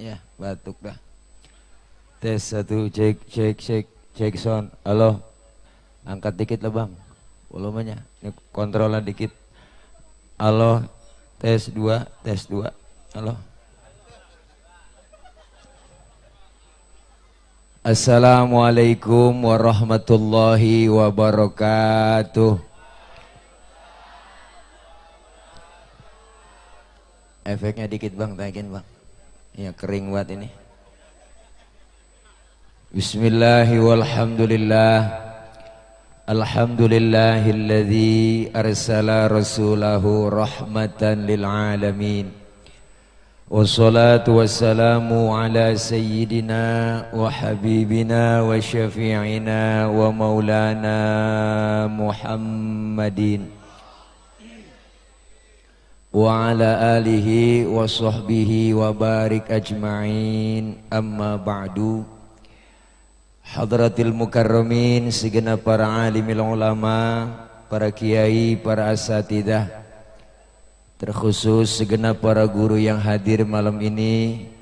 Ya, batuk dah. Tes satu, cek sound. Halo, angkat dikit lah bang, volumenya. Ini kontrolnya dikit. Halo, tes dua. Halo. Assalamualaikum warahmatullahi wabarakatuh. Efeknya dikit bang, taikin bang. Ya kering buat ini. Bismillahi walhamdulillah. Alhamdulillahilladzi arsala rasulahu rahmatan lil alamin. Wassalatu wassalamu ala sayyidina wa habibina wa syafi'ina wa maulana Muhammadin wa ala alihi wa sahbihi wa barik ajma'in. Amma ba'du. Hadratil mukarramin, segenap para alimil ulama, para kiai, para asatidah, terkhusus segenap para guru yang hadir malam ini,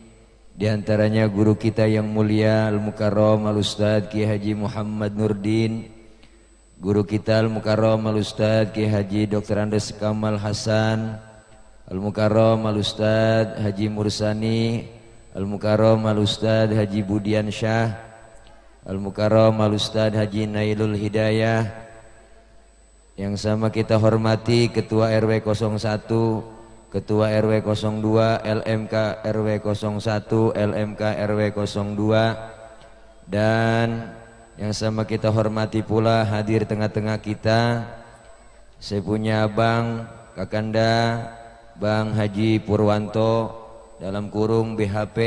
diantaranya guru kita yang mulia Al-Mukarram Al-Ustadz Kiai Haji Muhammad Nurdin, guru kita Al-Mukarram Al-Ustadz Kiai Haji Dr. Andes Kamal Hasan, Al-Mukarram Al-Ustadz Haji Mursani, Al-Mukarram Al-Ustadz Haji Budian Syah, Al-Mukarram Al-Ustadz Haji Nailul Hidayah, yang sama kita hormati Ketua RW 01, Ketua RW 02, LMK RW 01, LMK RW 02, dan yang sama kita hormati pula hadir tengah-tengah kita saya punya abang Kakanda Bang Haji Purwanto dalam kurung BHP.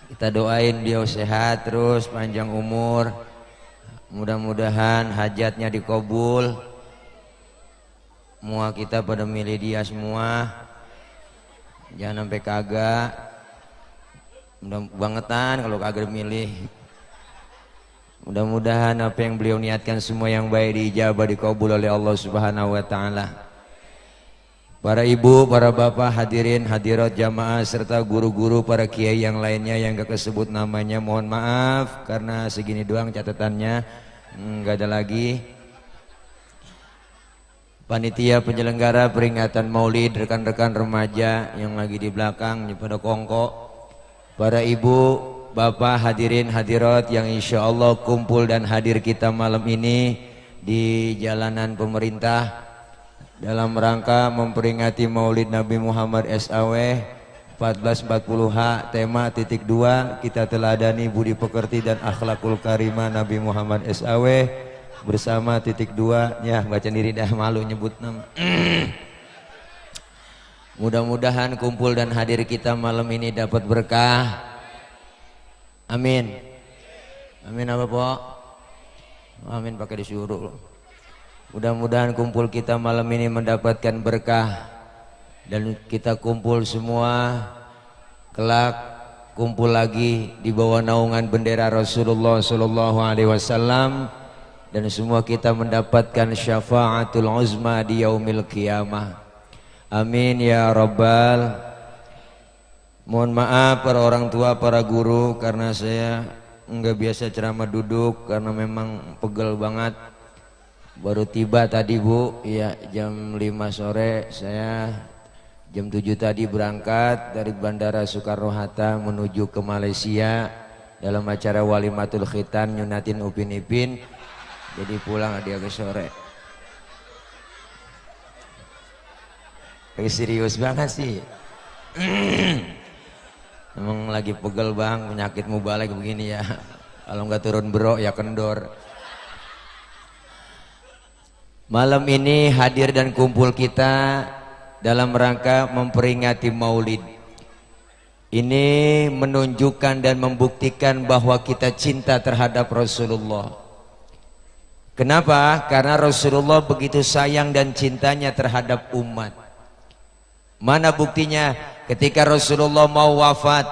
Kita doain dia sehat terus, panjang umur, mudah-mudahan hajatnya dikabul. Semua kita pada milih dia semua, jangan sampai kagak. Mudah bangetan kalau kagak milih. Mudah-mudahan apa yang beliau niatkan semua yang baik diijabah, dikabul oleh Allah Subhanahu wa taala. Para ibu, para bapak, hadirin, hadirat jamaah, serta guru-guru, para kiai yang lainnya yang gak kesebut namanya, mohon maaf karena segini doang catatannya, nggak ada lagi. Panitia penyelenggara peringatan Maulid, rekan-rekan remaja yang lagi di belakang pada kongko, para ibu, bapak, hadirin, hadirat yang insya Allah kumpul dan hadir kita malam ini di jalanan pemerintah dalam rangka memperingati Maulid Nabi Muhammad SAW 1440H, tema titik 2, kita teladani budi pekerti dan akhlakul karimah Nabi Muhammad SAW bersama titik 2, ya baca diri dah malu nyebut nama. Mudah-mudahan kumpul dan hadir kita malam ini dapat berkah. Amin. Amin apa po? Amin pakai disuruh. Mudah-mudahan kumpul kita malam ini mendapatkan berkah, dan kita kumpul semua kelak kumpul lagi di bawah naungan bendera Rasulullah Sallallahu Alaihi Wasallam, dan semua kita mendapatkan syafaatul uzma di yaumil qiyamah. Amin ya rabbal. Mohon maaf para orang tua, para guru, karena saya enggak biasa ceramah duduk karena memang pegel banget. Baru tiba tadi bu, ya jam 5 sore, saya jam 7 tadi berangkat dari Bandara Soekarno-Hatta menuju ke Malaysia dalam acara Walimatul Khitan nyunatin Upin Ipin, jadi pulang dia ke sore. Serius banget sih. Emang lagi pegel bang, penyakit mubalek begini ya, kalau nggak turun bro ya kendor. Malam ini hadir dan kumpul kita dalam rangka memperingati Maulid. Ini menunjukkan dan membuktikan bahwa kita cinta terhadap Rasulullah. Kenapa? Karena Rasulullah begitu sayang dan cintanya terhadap umat. Mana buktinya? Ketika Rasulullah mau wafat,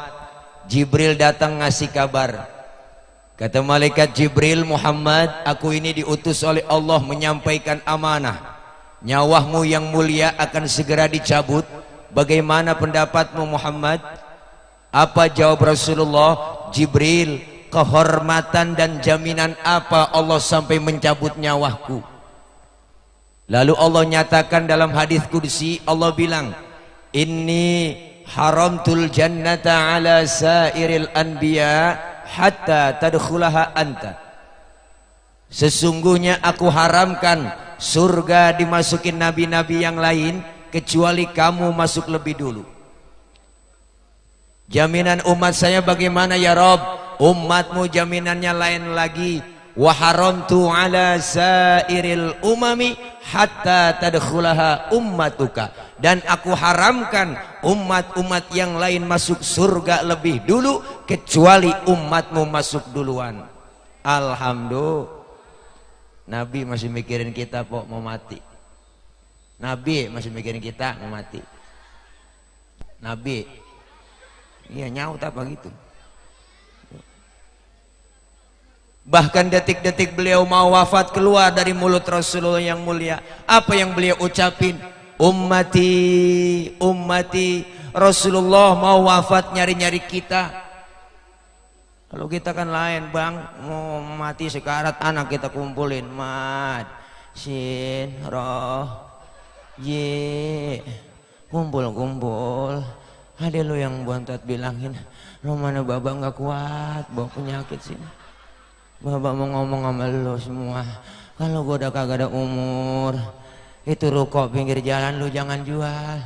Jibril datang ngasih kabar. Kata malaikat Jibril, Muhammad, aku ini diutus oleh Allah menyampaikan amanah. Nyawamu yang mulia akan segera dicabut bagaimana pendapatmu Muhammad? Apa jawab Rasulullah? Jibril, kehormatan dan jaminan apa Allah sampai mencabut nyawaku? Lalu Allah nyatakan dalam hadis qudsi, Allah bilang, inni haramtul jannata ala sairil anbiya hatta tadkhulaha anta. Sesungguhnya aku haramkan surga dimasukin nabi-nabi yang lain kecuali kamu masuk lebih dulu. Jaminan umat saya bagaimana ya Rob? Umatmu jaminannya lain lagi. Wa haramtu ala sairil umami hatta tadkhulaha ummatuka. Dan aku haramkan umat-umat yang lain masuk surga lebih dulu kecuali umatmu masuk duluan. Alhamdulillah. Nabi masih mikirin kita kok mau mati. Nabi masih mikirin kita mau mati. Nabi, iya nyaut apa gitu. Bahkan detik-detik beliau mau wafat keluar dari mulut Rasulullah yang mulia, apa yang beliau ucapin? Ummati, ummati. Rasulullah mau wafat nyari-nyari kita. Kalau kita kan lain bang, mau mati sekarat anak kita kumpulin. Mad, sin, roh, ye, kumpul-kumpul. Ada lo yang bontot bilangin, lo mana babak nggak kuat, bawa penyakit sini. Babak mau ngomong sama lo semua, kalau gua udah kagak ada umur, itu rokok pinggir jalan lu jangan jual.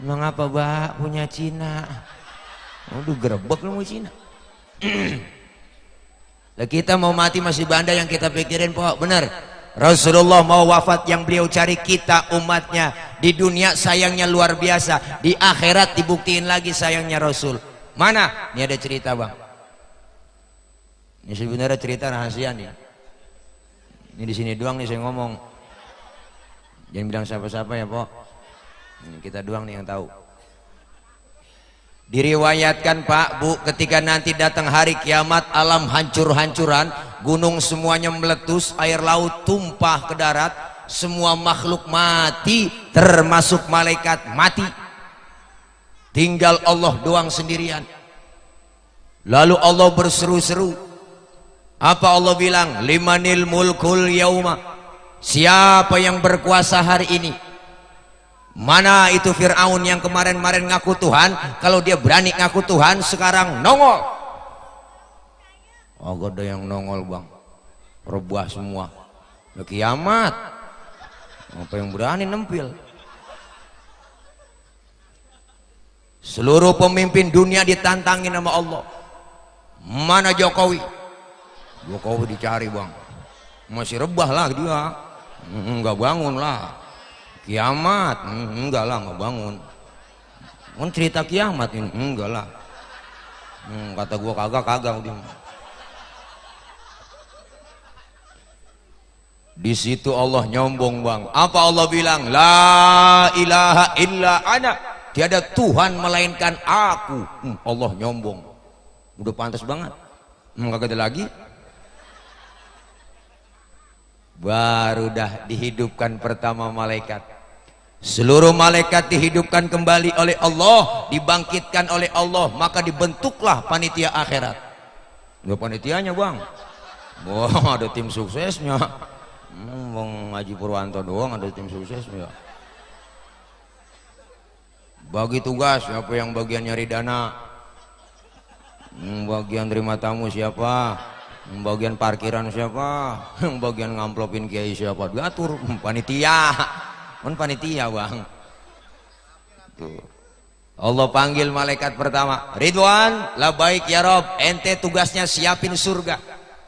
Emang apa bak punya Cina? Udah gerebek lu mau Cina. Lah kita mau mati masih banda yang kita pikirin pok, bener. Rasulullah mau wafat yang beliau cari kita umatnya. Di dunia sayangnya luar biasa, di akhirat dibuktiin lagi sayangnya Rasul. Mana? Ini ada cerita bang. Ini sebenarnya cerita rahasia nih. Ini di sini doang nih saya ngomong. Jangan bilang siapa-siapa ya pok. Ini kita doang nih yang tahu. Diriwayatkan Pak Bu, ketika nanti datang hari kiamat, alam hancur-hancuran, gunung semuanya meletus, air laut tumpah ke darat, semua makhluk mati termasuk malaikat mati, tinggal Allah doang sendirian. Lalu Allah berseru-seru, apa Allah bilang? Limanil mulkul yauma, siapa yang berkuasa hari ini? Mana itu Fir'aun yang kemarin-kemarin ngaku Tuhan? Kalau dia berani ngaku Tuhan, sekarang nongol. Oh, gak ada yang nongol bang, rebah semua. Udah kiamat, apa yang berani nempil? Seluruh pemimpin dunia ditantangin sama Allah. Mana Jokowi? Jokowi dicari bang, masih rebah lah dia, nggak bangun lah. Kiamat, enggak lah, nggak bangun. Kan cerita kiamat ini, enggak lah. Kata gua kagak udah. Di situ Allah nyombong bang. Apa Allah bilang? La ilaha illa ana. Tiada Tuhan melainkan aku. Allah nyombong. Udah pantas banget. Kagak ada lagi. Baru dah dihidupkan pertama malaikat. Seluruh malaikat dihidupkan kembali oleh Allah, dibangkitkan oleh Allah, maka dibentuklah panitia akhirat. Udah panitianya bang. Wah, ada tim suksesnya. Bang Haji Purwanto doang ada tim suksesnya. Bagi tugas, siapa yang bagian nyari dana, bagian terima tamu siapa, bagian parkiran siapa, bagian ngamplopin kiai siapa, diatur panitia. Kan panitia bang. Tuh. Allah panggil malaikat pertama, Ridwan, labaik ya Rob, ente tugasnya siapin surga.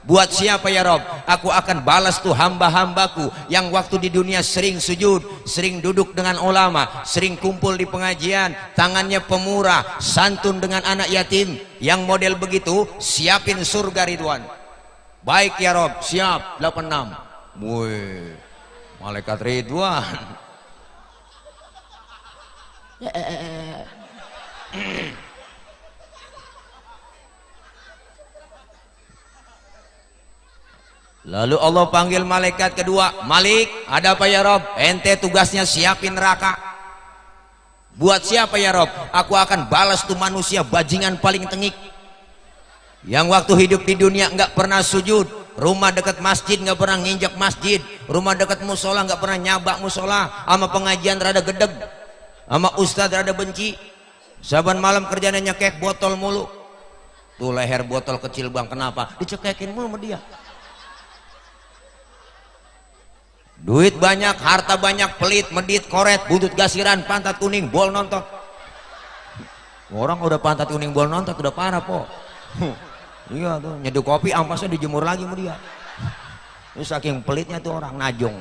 Buat siapa ya Rob? Aku akan balas tuh hamba-hambaku yang waktu di dunia sering sujud, sering duduk dengan ulama, sering kumpul di pengajian, tangannya pemurah, santun dengan anak yatim. Yang model begitu siapin surga Ridwan. Baik ya Rob, siap. 86. Wih, malaikat Ridwan. Lalu Allah panggil malaikat kedua, Malik, ada apa ya Rob? Ente tugasnya siapin neraka. Buat siapa ya Rob? Aku akan balas tuh manusia bajingan paling tengik yang waktu hidup di dunia nggak pernah sujud, rumah dekat masjid nggak pernah nginjak masjid, rumah dekat musola nggak pernah nyabak musola, sama pengajian rada gedeg, sama ustadz rada benci, saban malam kerjanya nyekek botol mulu. Tuh leher botol kecil bang, kenapa? Dicekekin mulu sama dia. Duit banyak, harta banyak, pelit, medit, koret, butut gasiran, pantat kuning, bol nontot. Orang udah pantat kuning, bol nontot udah parah po. Iya tuh, nyeduh kopi ampasnya dijemur lagi sama dia. Ini saking pelitnya tuh orang najong.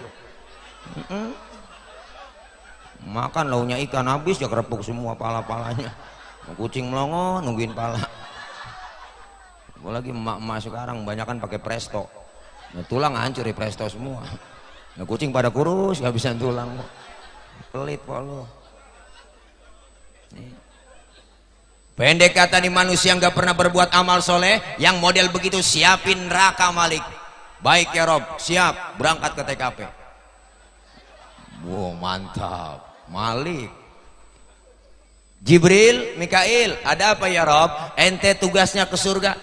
Makan launya ikan habis ya kerepuk semua pala-palanya. Kucing melongo nungguin pala. Apalagi emak-emak sekarang banyak kan pakai presto. Nah, tulang hancur ya presto semua. Nah, kucing pada kurus gak bisa tulang. Pelit polo. Pendek kata nih, manusia nggak pernah berbuat amal soleh, yang model begitu siapin neraka Malik. Baik ya Rob, siap berangkat ke TKP. Wow mantap Malik. Jibril, Mikail, ada apa ya Rob? Ente tugasnya ke surga.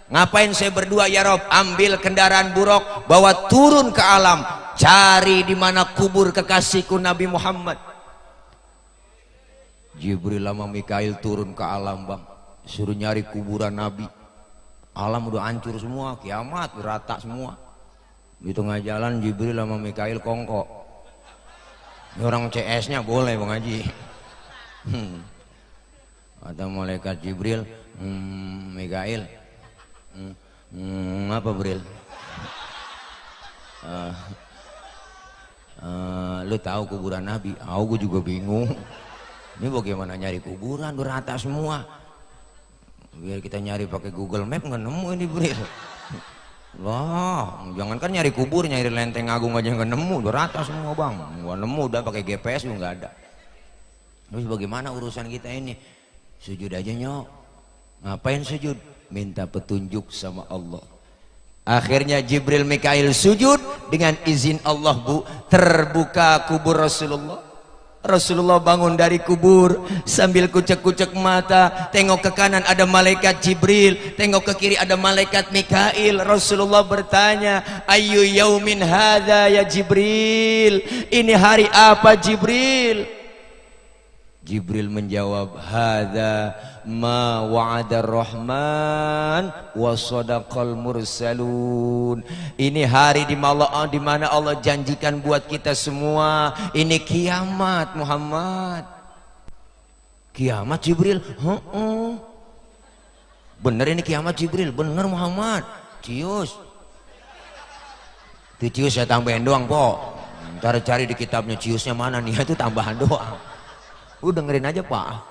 Ngapain saya berdua ya Rob? Ambil kendaraan buruk, bawa turun ke alam, cari di mana kubur kekasihku Nabi Muhammad. Jibril sama Mikail turun ke alam bang, suruh nyari kuburan Nabi. Alam udah hancur semua, kiamat rata semua. Di tengah jalan Jibril sama Mikail kongkok. Ini orang CS-nya boleh bang Haji. Ada malaikat Jibril, Mikail, apa Bril? Lu tahu kuburan Nabi? Aku juga bingung. Ini bagaimana nyari kuburan, udah rata semua. Biar kita nyari pakai Google Map nggak nemu ini Bril. Loh, jangankan nyari kubur, nyari Lenteng Agung aja nggak nemu, udah rata semua bang. Nggak nemu, udah pakai GPS juga nggak ada. Terus bagaimana urusan kita ini? Sujud aja nyok. Ngapain sujud? Minta petunjuk sama Allah. Akhirnya Jibril Mikail sujud, dengan izin Allah bu, terbuka kubur Rasulullah. Rasulullah bangun dari kubur sambil kucek-kucek mata, tengok ke kanan ada malaikat Jibril, tengok ke kiri ada malaikat Mikail. Rasulullah bertanya, ayu yaumin hadza ya Jibril, ini hari apa Jibril? Jibril menjawab, hadza ma wa'adar rahman wa sadaqal mursalun. Ini hari di mana Allah janjikan buat kita semua, ini kiamat Muhammad. Kiamat Jibril? Bener ini kiamat Jibril? Bener Muhammad. Cius. Itu cius saya tambahin doang po. Ntar cari di kitabnya ciusnya mana nih, itu tambahan doang. Dengerin aja pak.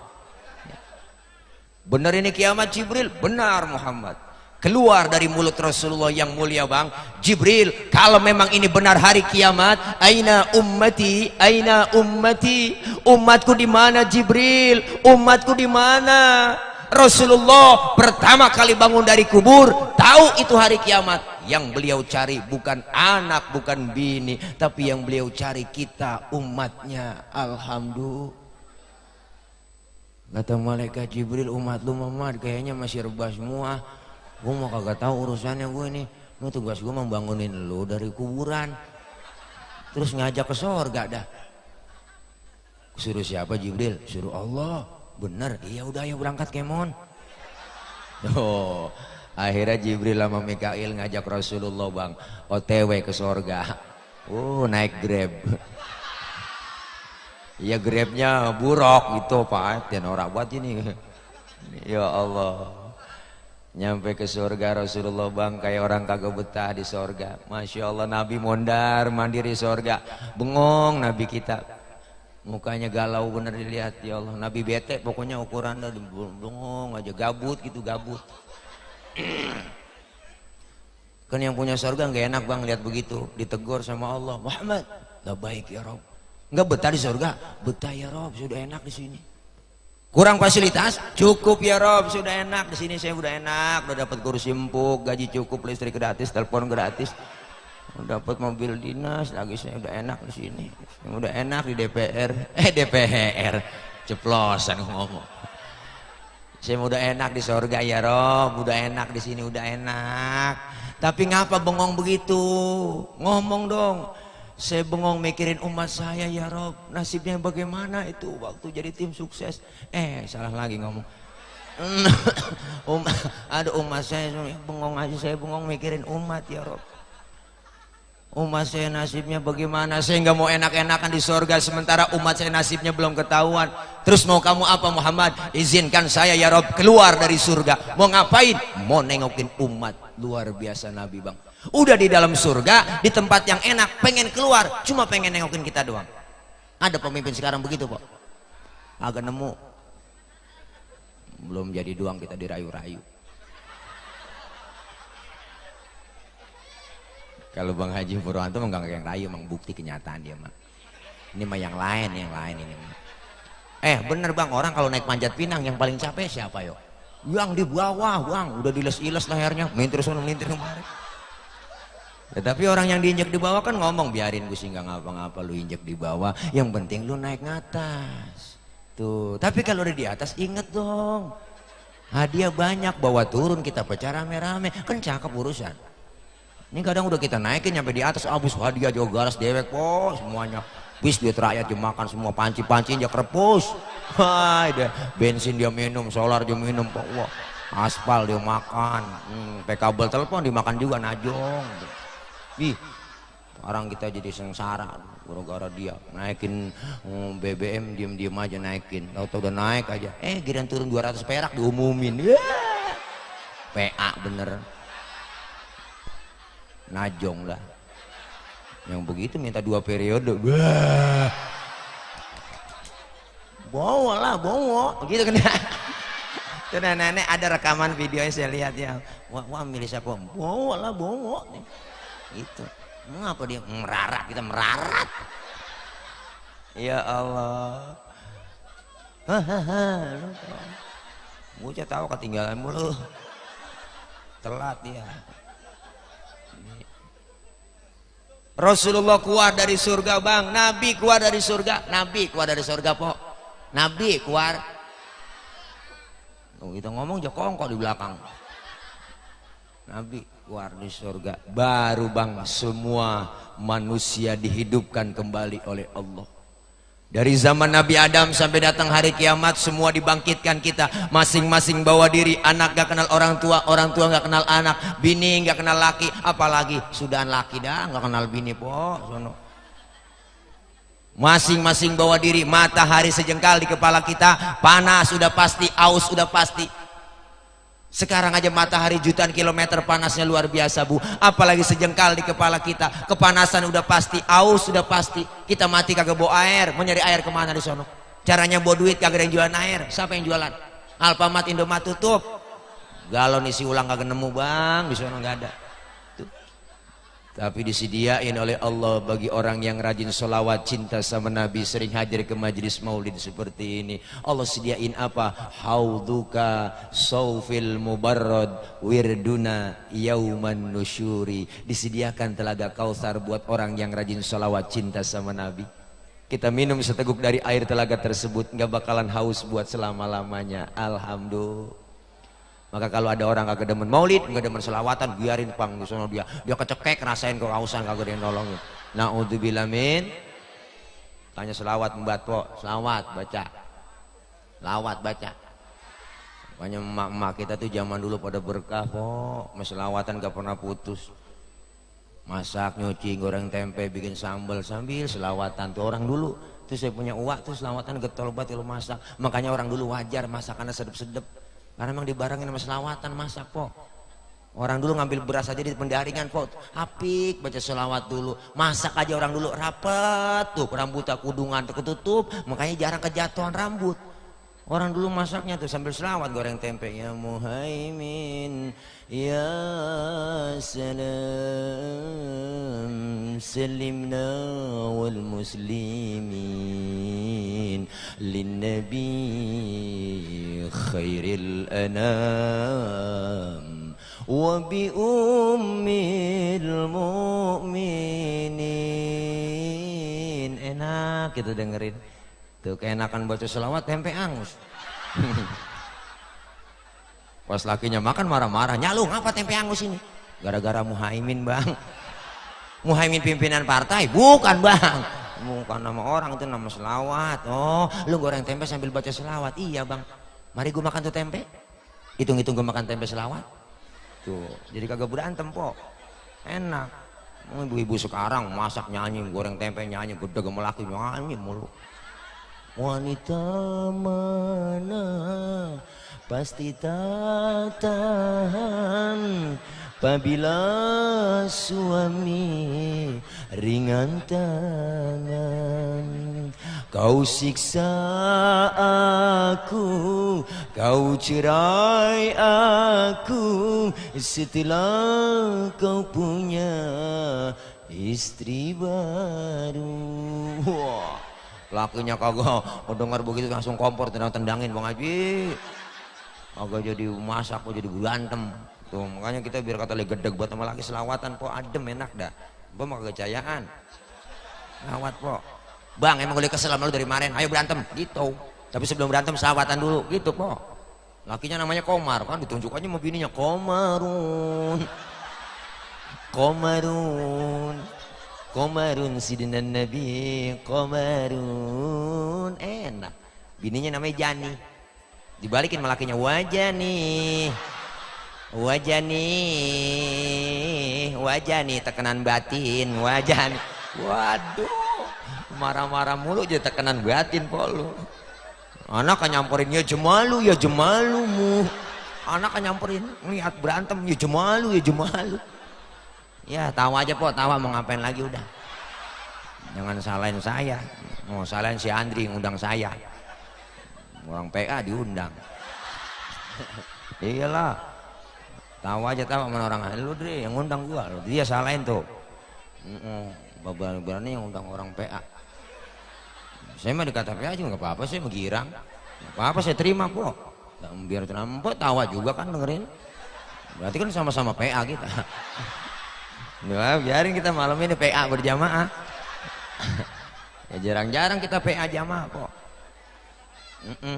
Benar ini kiamat Jibril? Benar Muhammad. Keluar dari mulut Rasulullah yang mulia bang, Jibril, kalau memang ini benar hari kiamat, aina ummati, aina ummati, umatku di mana Jibril, umatku di mana? Rasulullah pertama kali bangun dari kubur, tahu itu hari kiamat. Yang beliau cari bukan anak, bukan bini, tapi yang beliau cari kita umatnya. Alhamdulillah. Kata malaikat Jibril, umat lu Muhammad kayaknya masih rebah semua. Gue mau kagak tahu urusannya gue nih. Lu tugas gue membangunin lu dari kuburan, terus ngajak ke sorga dah. Suruh siapa Jibril? Suruh Allah. Bener, iya udah ayo berangkat kemon. Oh, akhirnya Jibril sama Mikail ngajak Rasulullah bang, OTW ke sorga. Naik Grab. Ya Grabnya buruk gitu pak, dan orang buat ini. Ya Allah, nyampe ke surga Rasulullah bang kayak orang kagak betah di surga. Masya Allah, Nabi mondar mandir di surga, bengong Nabi kita, mukanya galau bener dilihat. Ya Allah, Nabi bete pokoknya ukurannya bengong aja, gabut gitu, gabut. Kan yang punya surga nggak enak bang lihat begitu, ditegur sama Allah, Muhammad, gak baik ya Rob. Enggak betah di surga? Betah ya Rob, sudah enak di sini. Kurang fasilitas? Cukup ya Rob, sudah enak di sini, saya udah enak, udah dapat kursi empuk, gaji cukup, listrik gratis, telepon gratis, udah dapat mobil dinas lagi, saya udah enak di sini. Udah enak di DPR, DPR, ceplosan ngomong. Saya udah enak di surga ya Rob, udah enak di sini, udah enak. Tapi ngapa bengong begitu? Ngomong dong. Saya bengong mikirin umat saya ya Rob, nasibnya bagaimana itu waktu jadi tim sukses. Salah lagi ngomong. Ada umat saya bengong aja, saya bengong mikirin umat ya Rob. Umat saya nasibnya bagaimana? Saya nggak mau enak-enakan di surga sementara umat saya nasibnya belum ketahuan. Terus mau kamu apa Muhammad? Izinkan saya ya Rob keluar dari surga. Mau ngapain? Mau nengokin umat. Luar biasa Nabi bang. Udah di dalam surga, di tempat yang enak, pengen keluar, cuma pengen nengokin kita doang. Ada pemimpin sekarang begitu Pak? Agak nemu. Belum jadi doang kita dirayu-rayu. Kalau Bang Haji Purwanto mah enggak yang rayu, emang bukti kenyataan dia mah. Ini mah yang lain ini mah. Bener Bang, orang kalau naik panjat pinang yang paling capek siapa yo? Yang di bawah Bang, udah diles-iles lehernya, melintir sono melintir kemari. Ya, tapi orang yang diinjek di bawah kan ngomong, biarin gue sih nggak ngapa-ngapa lu injek di bawah, yang penting lu naik ngatas. Tuh, tapi kalau udah di atas inget dong, hadiah banyak, bawa turun kita pecah rame-rame, kan cakep urusan. Ini kadang udah kita naikin nyampe di atas, abis hadiah juga garas dewek po semuanya. Bis duit rakyat dia makan semua, panci-panci dia kerepus. Deh, bensin dia minum, solar dia minum, wah, aspal dia makan, kabel telepon dimakan juga najong. Sekarang kita jadi sengsara gara-gara dia naikin BBM, diem-diem aja naikin, tahu-tahu udah naik aja, giliran turun 200 perak diumumin. PA bener. Najong lah yang begitu minta 2 periode. Bawa lah gitu kan. Itu nenek ada rekaman videonya saya lihat ya. Wah milih siapa? Bawa gitu. Ngapa dia merarat, kita merarat. Ya Allah. Bocah tahu ketinggalan mulu. Telat dia. Rasulullah keluar dari surga bang, Nabi keluar dari surga, po, Nabi keluar. Kita ngomong jokong kok di belakang. Nabi keluar dari surga, baru bang semua manusia dihidupkan kembali oleh Allah. Dari zaman Nabi Adam sampai datang hari kiamat semua dibangkitkan kita, masing-masing bawa diri. Anak gak kenal orang tua gak kenal anak, bini gak kenal laki, apalagi sudahan laki dah gak kenal bini po. Masing-masing bawa diri, matahari sejengkal di kepala kita, panas sudah pasti, aus sudah pasti. Sekarang aja matahari jutaan kilometer panasnya luar biasa bu, apalagi sejengkal di kepala kita, kepanasan udah pasti, aus sudah pasti. Kita mati kagak bawa air, mau nyari air kemana di sono? Caranya bawa duit kagak ada yang jualan air, siapa yang jualan? Alfamart, Indomaret tutup, galon isi ulang kagak nemu bang, di sono nggak ada. Tuh. Tapi disediain oleh Allah bagi orang yang rajin sholawat, cinta sama Nabi, sering hadir ke majelis maulid seperti ini. Allah sediain apa? Hauduka saufil mubarrad wirduna yauman nusyuri. Disediakan telaga Kautsar buat orang yang rajin sholawat, cinta sama Nabi. Kita minum seteguk dari air telaga tersebut, nggak bakalan haus buat selama-lamanya. Alhamdulillah. Maka kalau ada orang kagak demen maulid, kagak demen selawatan, biarin pang di sono dia kecekek rasain kehausan kagak ada yang nolongin. Naudzubillah min. Tanya selawat membuat po, selawat baca. Lawat baca. Banyak emak-emak kita tuh zaman dulu pada berkah po, selawatan gak pernah putus. Masak, nyuci, goreng tempe, bikin sambal sambil selawatan tuh orang dulu. Tuh saya punya uak tuh selawatan getol banget kalau masak. Makanya orang dulu wajar masakannya sedep-sedep. Karena memang dibarengin sama selawatan masak po. Orang dulu ngambil beras aja di pendaringan po, apik baca selawat dulu. Masak aja orang dulu rapet tuh, rambutnya kudungan ketutup, makanya jarang kejatuhan rambut. Orang dulu masaknya tuh sambil selawat goreng tempe. Ya Muhaimin ya salam salimna wal muslimin lin nabi khairil anam wa bi ummil mu'minin. Enak kita dengerin. Tuh keenakan baca selawat tempe angus. Pas lakinya makan marah-marah, nyalung apa tempe angus ini? Gara-gara Muhaimin bang. Muhaimin pimpinan partai? Bukan bang, bukan nama orang, itu nama selawat. Oh lu goreng tempe sambil baca selawat? Iya bang. Mari gue makan tuh tempe, hitung-hitung gue makan tempe selawat. Tuh jadi kagak berantem po, enak. Ibu-ibu sekarang masak nyanyi, goreng tempe nyanyi, gede sama laki nyanyi mulu. Wanita mana pasti tak tahan apabila suami ringan tangan. Kau siksa aku, kau cerai aku setelah kau punya istri baru. Wah. Lakinya kagak dengar begitu langsung kompor tendang-tendangin Bang Haji. Kagak jadi masak kok jadi berantem. Tuh makanya kita biar kata gedeg buat sama laki selawatan po adem enak dah. Bang mah kegayaan. Selawat po. Bang emang gue kesel sama lu dari kemarin. Ayo berantem gitu. Tapi sebelum berantem selawatan dulu gitu po. Lakinya namanya Komar kan ditunjuk aja sama bininya Komarun. Komarun. Komarun sidina Nabi Komarun, enak. Bininya namanya Jani, dibalikin malakinya Wajani, Wajani, Wajani, tekanan batin Wajani. Waduh, marah-marah mulu aja tekanan batin po lu. Anak kan nyamperin ya jemalu ya jemalumu. Anak kan nyamperin lihat berantem ya jemalu ya jemalu. Ya tahu aja po, tawa mau ngapain lagi udah. Jangan salahin saya. Mau salahin si Andri ngundang saya. Orang PA diundang. Iyalah. Tahu aja tawa sama orang. Lu Dri yang ngundang gua. Dia salahin tuh. Berani yang undang orang PA. Saya mah dikata PA juga nggak apa-apa, saya menggirang. Nggak apa-apa saya terima po. Biar tenang po, tawa juga kan dengerin. Berarti kan sama-sama PA kita. Nah, biarin kita malam ini PA berjamaah. Ya jarang-jarang kita PA jamaah kok.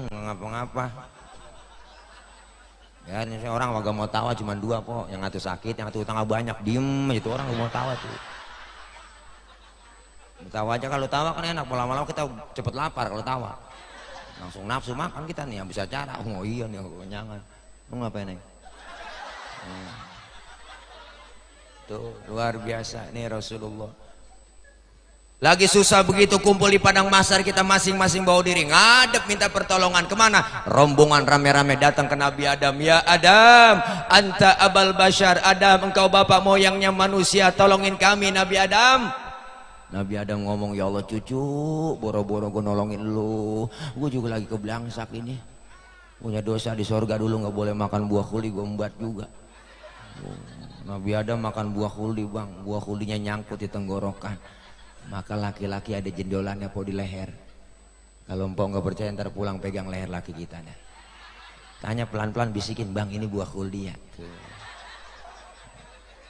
Ngapa-ngapa. Biarin orang warga mau tawa cuma dua kok. Yang satu sakit, yang satu utangnya banyak. Diem itu orang mau tawa tuh. Tawa aja kalau tawa kan enak. Lama-lama kita cepet lapar kalau tawa. Langsung nafsu makan kita nih. Bisa cara. Oh iya nih kekenyangan. Lu ngapain nih? Tuh luar biasa nih Rasulullah. Lagi susah begitu kumpul di padang mahsyar kita masing-masing bawa diri ngadep minta pertolongan kemana? Rombongan rame-rame datang ke Nabi Adam. Ya Adam, anta abal bashar. Adam engkau bapak moyangnya manusia, tolongin kami Nabi Adam. Nabi Adam ngomong, ya Allah cucu, boro-boro gue nolongin lu. Gue juga lagi keblangsak ini. Punya dosa di sorga dulu nggak boleh makan buah kuli, gue membuat juga. Nabi Adam makan buah khuldi bang, buah khuldinya nyangkut di tenggorokan. Maka laki-laki ada jendolannya po di leher. Kalau empok nggak percaya ntar pulang pegang leher laki kita dah. Tanya pelan-pelan bisikin, bang ini buah khuldi ya.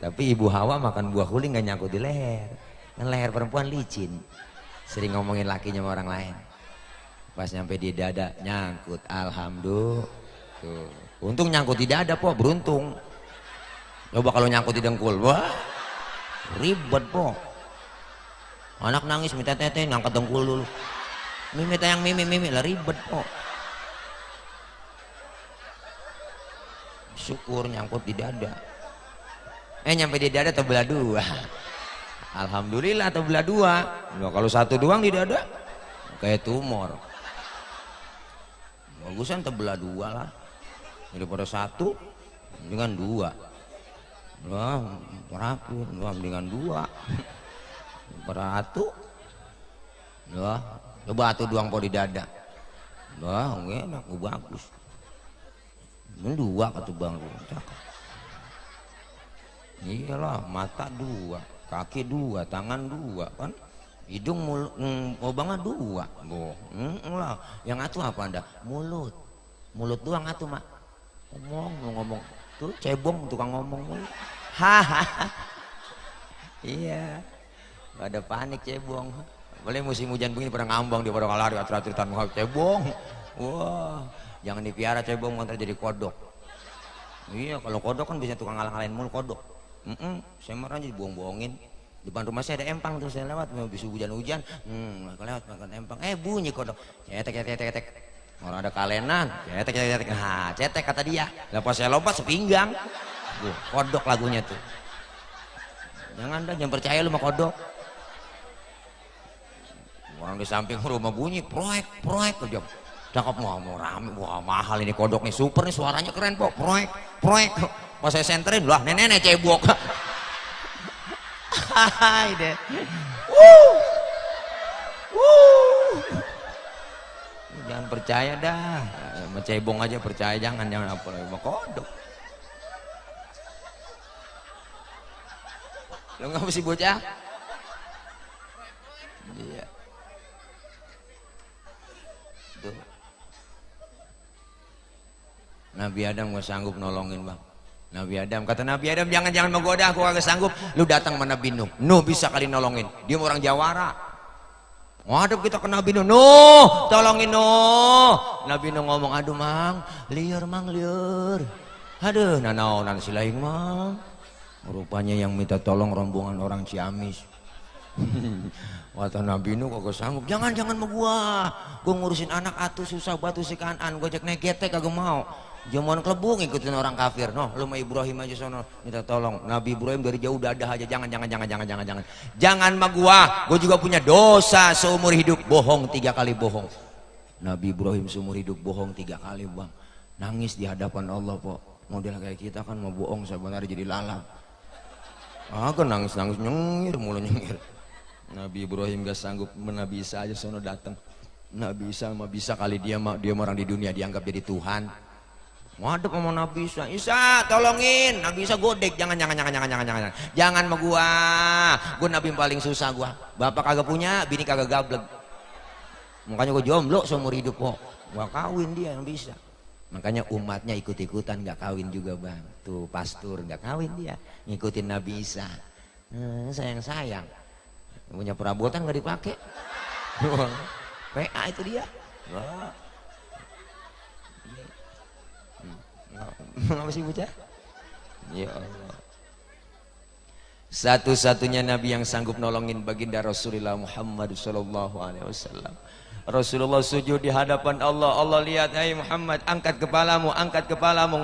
Tapi ibu Hawa makan buah khuldi nggak nyangkut di leher. Kan leher perempuan licin. Sering ngomongin lakinya sama orang lain. Pas nyampe di dada nyangkut, alhamdulillah. Tuh. Untung nyangkut di dada po, beruntung. Coba kalau nyangkut di dengkul, wah ribet po. Anak nangis minta tete ngangkat dengkul dulu. Mimi tayang mimi lah ribet po. Syukur nyangkut di dada. Nyampe di dada terbelah dua. Alhamdulillah terbelah dua. Nah, kalau satu doang di dada kayak tumor. Bagusan terbelah dua lah. Daripada satu dengan dua. Wah, rapi, wah dengan dua. Beratu. Wah, coba atuh doang po di dada. Wah, enak, bagus. Ini dua kata bang, cakep. Iyalah, mata dua, kaki dua, tangan dua, kan? Hidung mulut, obangnya dua. Boh, lah. Yang atuh apa anda? Mulut doang atuh mak. Ngomong. Tuh cebong tukang ngomong mulu. Hahaha. Iya. Gak ada panik cebong. Boleh musim hujan begini pada ngambang dia pada lari atur-aturan mau cebong. Wah, jangan dipiara cebong ntar jadi kodok. Iya, kalau kodok kan bisa tukang ngalah-ngalahin mulu kodok. Saya marah aja dibohong-bohongin. Depan rumah saya ada empang tuh, saya lewat mau bisa hujan-hujan. Lewat makan empang. Bunyi kodok. Cetek. Orang ada kalenan. Cetek. Nah, cetek kata dia. Lepas saya lompat sepinggang. Kodok lagunya tuh. Jangan percaya lu sama kodok. Orang di samping rumah bunyi proyek aja. Cakep mau rame, wah mahal ini kodok nih, super nih suaranya keren pok, proyek. Pas saya senterin lah, nenek cebok. Hai deh. Jangan percaya dah, mencebong aja percaya, jangan apa lagi sama kodok. Lo nggak mesti bocah? Iya. Tuh. Nabi Adam gak sanggup nolongin bang. Nabi Adam, kata Nabi Adam, jangan menggoda aku, gak sanggup. Lu datang sama Nabi Nuh, Nuh bisa kali nolongin, dia orang Jawara. Waduh kita ke Nabi Nuh, Nuh tolongin Nuh. Nabi Nuh ngomong, aduh mang liur. Aduh nanti silaing mang. Rupanya yang minta tolong rombongan orang Ciamis. Kata Nabi Nuh kagak sanggup, jangan sama gua ngurusin anak atuh susah batu si Kanan, gua cek negetek kagak mau. Jamuan kelebung ngikutin orang kafir. Noh, lu sama Ibrahim aja sono minta tolong. Nabi Ibrahim dari jauh dadah aja, jangan. Jangan sama gua juga punya dosa seumur hidup, bohong 3 kali bohong. Nabi Ibrahim seumur hidup bohong 3 kali bang. Nangis di hadapan Allah po. Model kayak kita kan mau bohong sebenarnya jadi lalap. Aku nangis nyengir mulu nyengir. Nabi Ibrahim gak sanggup, Nabi Isa aja sono datang. Nabi Isa mah bisa kali dia orang di dunia dianggap jadi Tuhan. Waduh sama Nabi Isa tolongin. Nabi Isa godek, jangan sama gua Nabi paling susah gua. Bapak kagak punya, bini kagak gablek. Makanya gua jomblo seumur hidup kok. Gua kawin dia yang bisa. Makanya umatnya ikut-ikutan gak kawin juga bang. Tuh pastur gak kawin dia, ngikutin Nabi Isa. Sayang punya perabotan gak dipakai. PA itu dia. Apa sih bocah? Ya Allah. Satu-satunya Nabi yang sanggup nolongin baginda Rasulullah Muhammad sallallahu alaihi wasallam. Rasulullah sujud di hadapan Allah. Allah lihat, hai Muhammad, angkat kepalamu,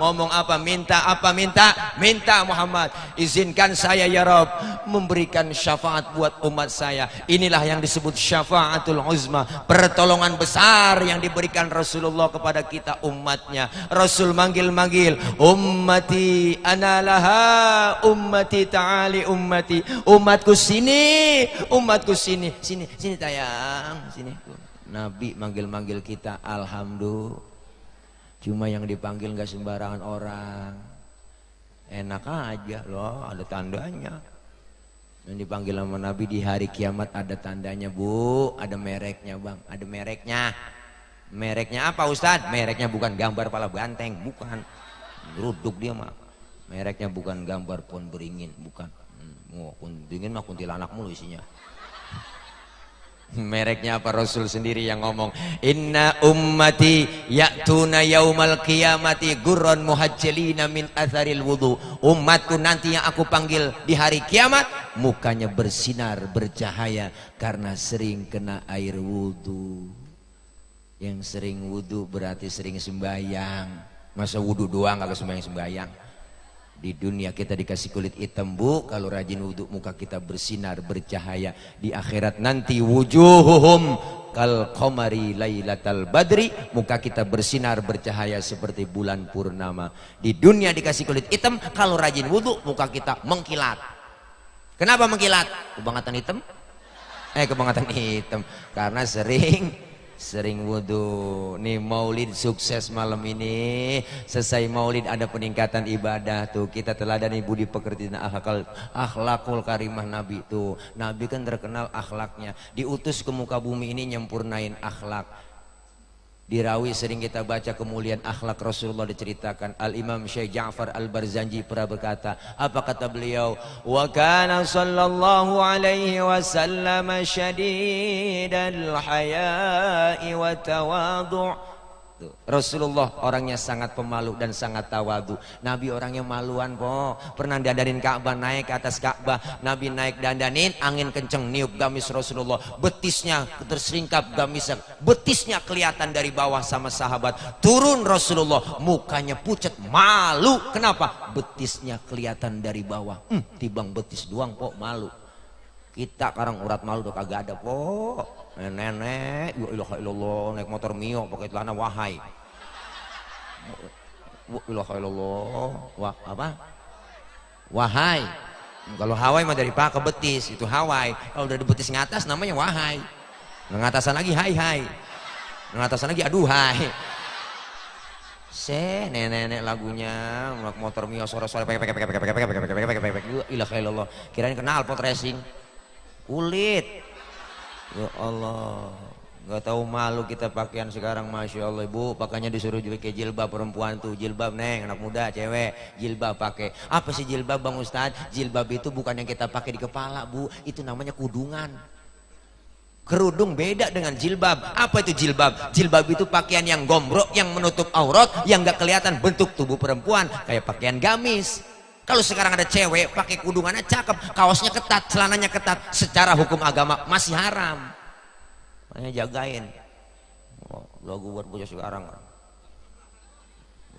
ngomong apa, minta Muhammad, izinkan saya ya Rabb memberikan syafaat buat umat saya. Inilah yang disebut syafaatul uzma, pertolongan besar yang diberikan Rasulullah kepada kita umatnya. Rasul manggil ummati analaha, ummati ta'ali ummati, umatku sini tayang sini. Nabi manggil kita, alhamdulillah. Cuma yang dipanggil gak sembarangan orang. Enak aja loh, ada tandanya. Yang dipanggil sama Nabi di hari kiamat ada tandanya bu, ada mereknya bang, ada mereknya. Mereknya apa Ustadz? Mereknya bukan gambar pala banteng, bukan. Geruduk dia mah. Mereknya bukan gambar pohon beringin, bukan. Beringin mah kuntilanak mulu isinya. Mereknya apa? Rasul sendiri yang ngomong, inna ummati ya'tuna yaumal qiyamati gurran muhajjalina min atharil wudu. Umatku nanti yang aku panggil di hari kiamat mukanya bersinar bercahaya karena sering kena air wudu. Yang sering wudu berarti sering sembahyang. Masa wudu doang kagak sembahyang? Di dunia kita dikasih kulit hitam bu, kalau rajin wudhu muka kita bersinar bercahaya. Di akhirat nanti wujuhuhum kal qamari lailatal badri, muka kita bersinar bercahaya seperti bulan purnama. Di dunia dikasih kulit hitam, kalau rajin wudhu muka kita mengkilat. Kenapa mengkilat? Kebangatan hitam? Kebangatan hitam karena sering wudhu. Nih maulid sukses malam ini. Selesai maulid ada peningkatan ibadah tuh. Kita teladani budi pekerti dan akhlakul karimah Nabi tuh. Nabi kan terkenal akhlaknya. Diutus ke muka bumi ini nyempurnain akhlak. Dirawi sering kita baca kemuliaan akhlak Rasulullah diceritakan. Al-Imam Syekh Ja'far Al-Barzanji pernah berkata, apa kata beliau? Wa kana sallallahu alaihi wasallam syadidal haya'i wa tawadhu'. Rasulullah orangnya sangat pemalu dan sangat tawadu. Nabi orangnya maluan po. Pernah dandanin Ka'bah, naik ke atas Ka'bah, Nabi naik dandanin, angin kenceng niup gamis Rasulullah, betisnya terseringkap gamisnya, betisnya kelihatan dari bawah sama sahabat. Turun Rasulullah, mukanya pucat, malu. Kenapa? Betisnya kelihatan dari bawah. Tibang betis doang po, malu. Kita sekarang urat malu udah kagak ada po. Nenek, ya ilaha illallah, naik motor Mio pakai celana wahai. Ya ilaha illallah, wah apa? Wahai. Kalau Hawai mah dari paha ke betis, itu Hawai. Kalau udah di betis ngatas namanya wahai. Ngatasan lagi hai hai. Ngatasan lagi aduhai. Nenek lagunya motor Mio sore-sore pakai ilaha illallah. Kirain kenal pot racing. Kulit. Ya Allah, nggak tahu malu kita pakaian sekarang, masya Allah. Ibu pakainya disuruh juga ke jilbab, perempuan tuh jilbab, neng anak muda cewek jilbab pakai. Apa sih jilbab bang Ustadz? Jilbab itu bukan yang kita pakai di kepala bu, itu namanya kudungan. Kerudung beda dengan jilbab. Apa itu jilbab? Jilbab itu pakaian yang gombrok, yang menutup aurat, yang nggak kelihatan bentuk tubuh perempuan, kayak pakaian gamis. Kalau sekarang ada cewek pakai kudungannya cakep, kaosnya ketat, celananya ketat, secara hukum agama masih haram. Makanya jagain. Lagu buat bocah sekarang.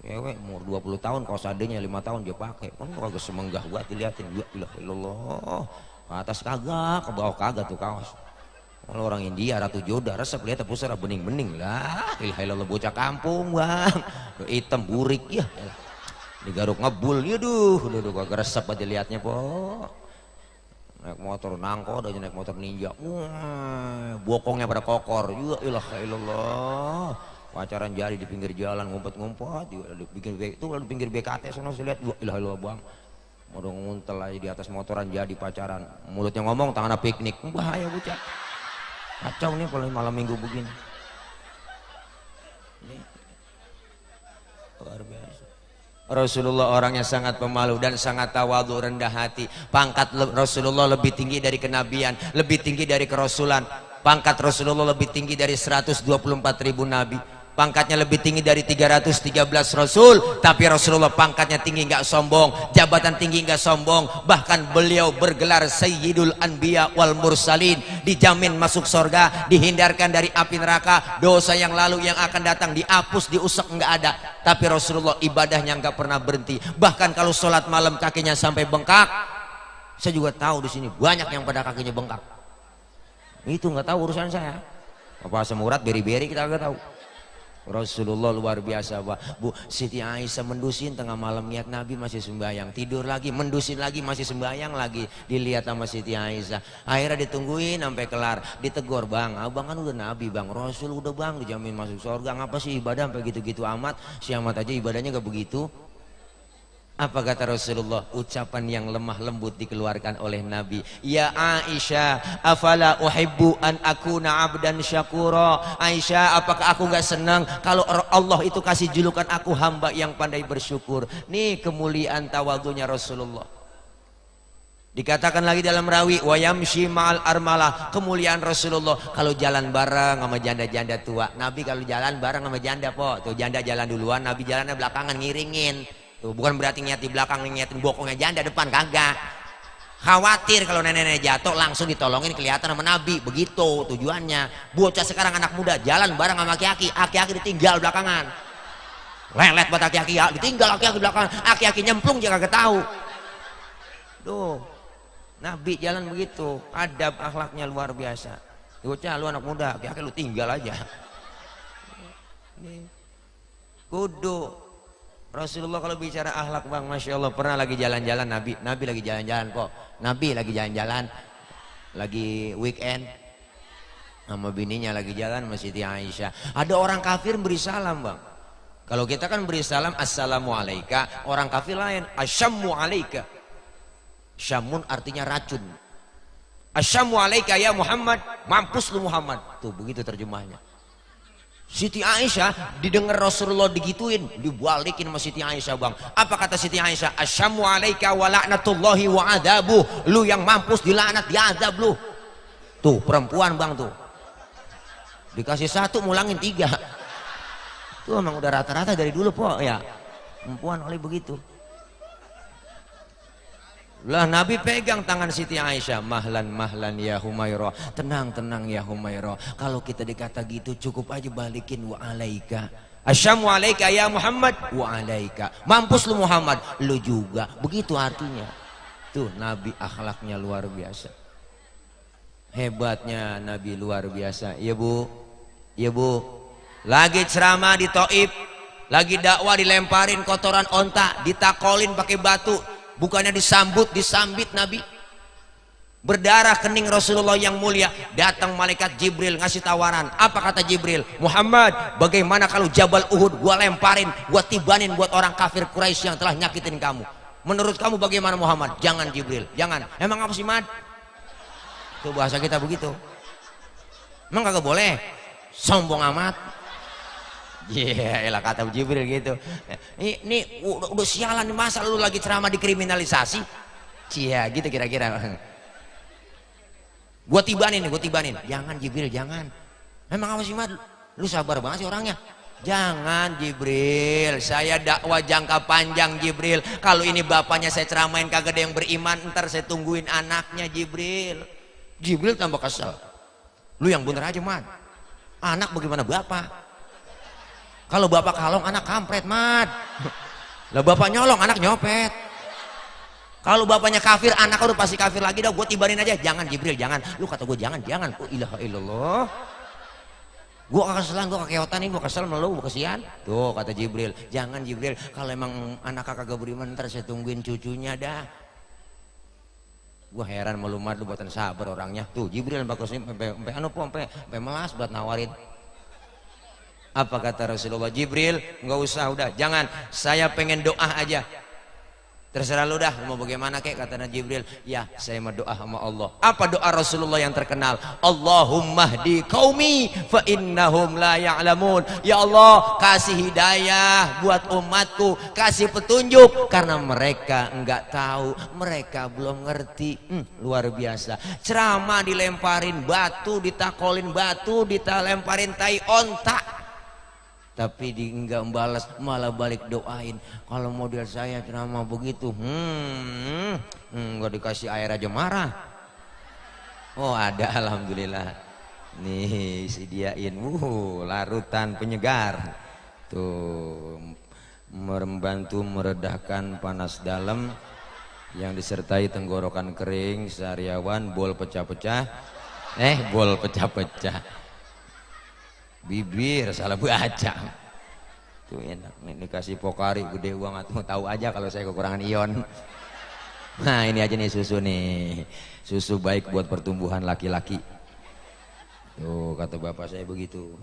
Cewek umur 20 tahun, kaos adanya 5 tahun dia pakai. Kan kagak semenggah buat diliatin. Ya ilah. Ke atas kagak, ke bawah kagak tuh kaos. Kalau orang India Ratu Joda resep lihat pusara bening-bening lah. Ilah bocah kampung bang. Hitam burik ya. Digaruk ngebul, yaduh, udah kagak resep aja liatnya po. Naik motor nangko, udah naik motor ninja, bokongnya pada kokor, ya ilah. Pacaran jadi di pinggir jalan ngumpet-ngumpet, itu di pinggir BKT, sana saya lihat, ya ilah bang. Mau nguntel aja di atas motoran jadi pacaran, mulutnya ngomong, tangannya piknik, bahaya bocah. Kacau nih kalau malam minggu begini. Ini luar biasa. Rasulullah orangnya sangat pemalu dan sangat tawadhu, rendah hati. Pangkat Rasulullah lebih tinggi dari kenabian, lebih tinggi dari kerasulan. Pangkat Rasulullah lebih tinggi dari 124.000 nabi. Pangkatnya lebih tinggi dari 313 rasul. Tapi Rasulullah pangkatnya tinggi nggak sombong, jabatan tinggi nggak sombong. Bahkan beliau bergelar Sayyidul Anbiya wal Mursalin, dijamin masuk surga, dihindarkan dari api neraka. Dosa yang lalu yang akan datang dihapus, diusap, nggak ada. Tapi Rasulullah ibadahnya nggak pernah berhenti. Bahkan kalau sholat malam kakinya sampai bengkak. Saya juga tahu di sini banyak yang pada kakinya bengkak. Itu nggak tahu urusan saya. Apa asam urat beri-beri kita nggak tahu. Rasulullah luar biasa Pak. Bu Siti Aisyah mendusin tengah malam, niat Nabi masih sembahyang, tidur lagi, mendusin lagi, masih sembahyang lagi, dilihat sama Siti Aisyah. Akhirnya ditungguin sampai kelar, ditegur, bang abang kan udah Nabi bang, Rasul udah bang, dijamin masuk surga, ngapa sih ibadah sampai gitu-gitu amat? Si amat aja ibadahnya gak begitu. Apa kata Rasulullah? Ucapan yang lemah lembut dikeluarkan oleh Nabi. Ya Aisyah, afala uhibbu an akuna abdan syakura. Aisyah, apakah aku gak senang kalau Allah itu kasih julukan aku hamba yang pandai bersyukur? Nih kemuliaan tawadhunya Rasulullah. Dikatakan lagi dalam rawi, wa yamshi ma'al armalah, kemuliaan Rasulullah kalau jalan bareng sama janda-janda tua. Nabi kalau jalan bareng sama janda po, tuh janda jalan duluan, Nabi jalannya belakangan ngiringin. Tuh, bukan berarti niat di belakang, niatin bokongnya janda depan, kagak. Khawatir kalau nenek-nenek jatuh langsung ditolongin kelihatan sama Nabi, begitu tujuannya. Bocah sekarang anak muda jalan bareng sama aki-aki, aki-aki ditinggal belakangan. Lelet buat aki-aki ya, ditinggal aki-aki belakangan, aki-aki nyemplung dia kagak tahu. Tuh, Nabi jalan begitu, adab akhlaknya luar biasa. Bocah lu anak muda, aki-aki lu tinggal aja. Kudu Rasulullah kalau bicara akhlak bang, masya Allah. Pernah lagi jalan-jalan Nabi lagi jalan-jalan kok. Nabi lagi jalan-jalan, lagi weekend, sama bininya lagi jalan sama Siti Aisyah. Ada orang kafir beri salam bang. Kalau kita kan beri salam assalamualaikum, orang kafir lain asyammu alaika. Syamun artinya racun. Asyammu alaika ya Muhammad, mampus lu Muhammad. Tuh begitu terjemahnya. Siti Aisyah didengar Rasulullah digituin, dibalikin sama Siti Aisyah bang. Apa kata Siti Aisyah? Asyamu alaika wa la'natullahi wa adabu. Lu yang mampus dilaknat diazab lu. Tuh perempuan bang tuh. Dikasih satu mulangin tiga. Tuh emang udah rata-rata dari dulu po ya. Perempuan oleh begitu. Lah Nabi pegang tangan Siti Aisyah, mahlan mahlan ya Humairah, tenang tenang ya Humairah. Kalau kita dikata gitu cukup aja balikin wa alaika. Asyamu alaika ya Muhammad wa alaika. Mampus lu Muhammad, lu juga. Begitu artinya. Tuh Nabi akhlaknya luar biasa. Hebatnya Nabi luar biasa. Iya Bu, iya Bu. Lagi ceramah di Taif, lagi dakwah dilemparin kotoran onta, ditakolin pakai batu. Bukannya disambut, disambit Nabi. Berdarah kening Rasulullah yang mulia. Datang malaikat Jibril ngasih tawaran. Apa kata Jibril? Muhammad, bagaimana kalau Jabal Uhud gua lemparin, gua tibanin buat orang kafir Quraisy yang telah nyakitin kamu? Menurut kamu bagaimana Muhammad? Jangan Jibril, jangan. Emang apa sih Mad? Itu bahasa kita begitu. Emang kagak boleh? Sombong amat. Iya, elah kata Jibril gitu. Ini udah sialan nih, masa lu lagi ceramah dikriminalisasi? Cia, gitu kira-kira. Gua tibanin nih, gua tibanin. Jangan Jibril, jangan. Emang apa sih Mat? Lu sabar banget sih orangnya. Jangan Jibril, saya dakwah jangka panjang Jibril. Kalau ini bapaknya saya ceramain kagak ada yang beriman, ntar saya tungguin anaknya Jibril. Jibril tambah kesel. Lu yang bener aja Mat. Anak bagaimana bapak? Kalau bapak kalong anak kampret Mat. Lah bapak nyolong anak nyopet. Kalau bapaknya kafir anak udah pasti kafir lagi dah. Gue tibarin aja. Jangan Jibril jangan. Lu kata gue jangan. Oh ilaha illallah. Gue keselan, gue kekeotan nih, gue kesel sama lu, gue kesian. Tuh kata Jibril. Jangan Jibril. Kalau emang anak kagak beriman ntar saya tungguin cucunya dah. Gue heran malu Mat, lu buatan sabar orangnya. Tuh Jibril bagus nih sampai melas buat nawarin. Apa kata Rasulullah? Jibril nggak usah, udah jangan, saya pengen doa aja. Terserah lu dah, mau bagaimana kek, kata Jibril. Ya saya mau doa sama Allah. Apa doa Rasulullah yang terkenal? Allahumma hdi qaumi fa innahum la ya'lamun. Ya Allah kasih hidayah buat umatku, kasih petunjuk karena mereka enggak tahu, mereka belum ngerti. Luar biasa. Ceramah dilemparin batu, ditakolin batu, ditalemparin tai onta. Tapi dia enggak membalas, malah balik doain. Kalau model saya ceramah begitu, enggak dikasih air aja marah. Oh ada, alhamdulillah. Nih sediain, larutan penyegar. Tuh membantu meredahkan panas dalam yang disertai tenggorokan kering, sariawan, bol pecah-pecah. Bol pecah-pecah. Bibir salah baca. Tuh enak nih dikasih Pokari gede banget. Tahu aja kalau saya kekurangan ion. Nah ini aja nih susu nih. Susu baik buat pertumbuhan laki-laki. Tuh kata bapak saya begitu.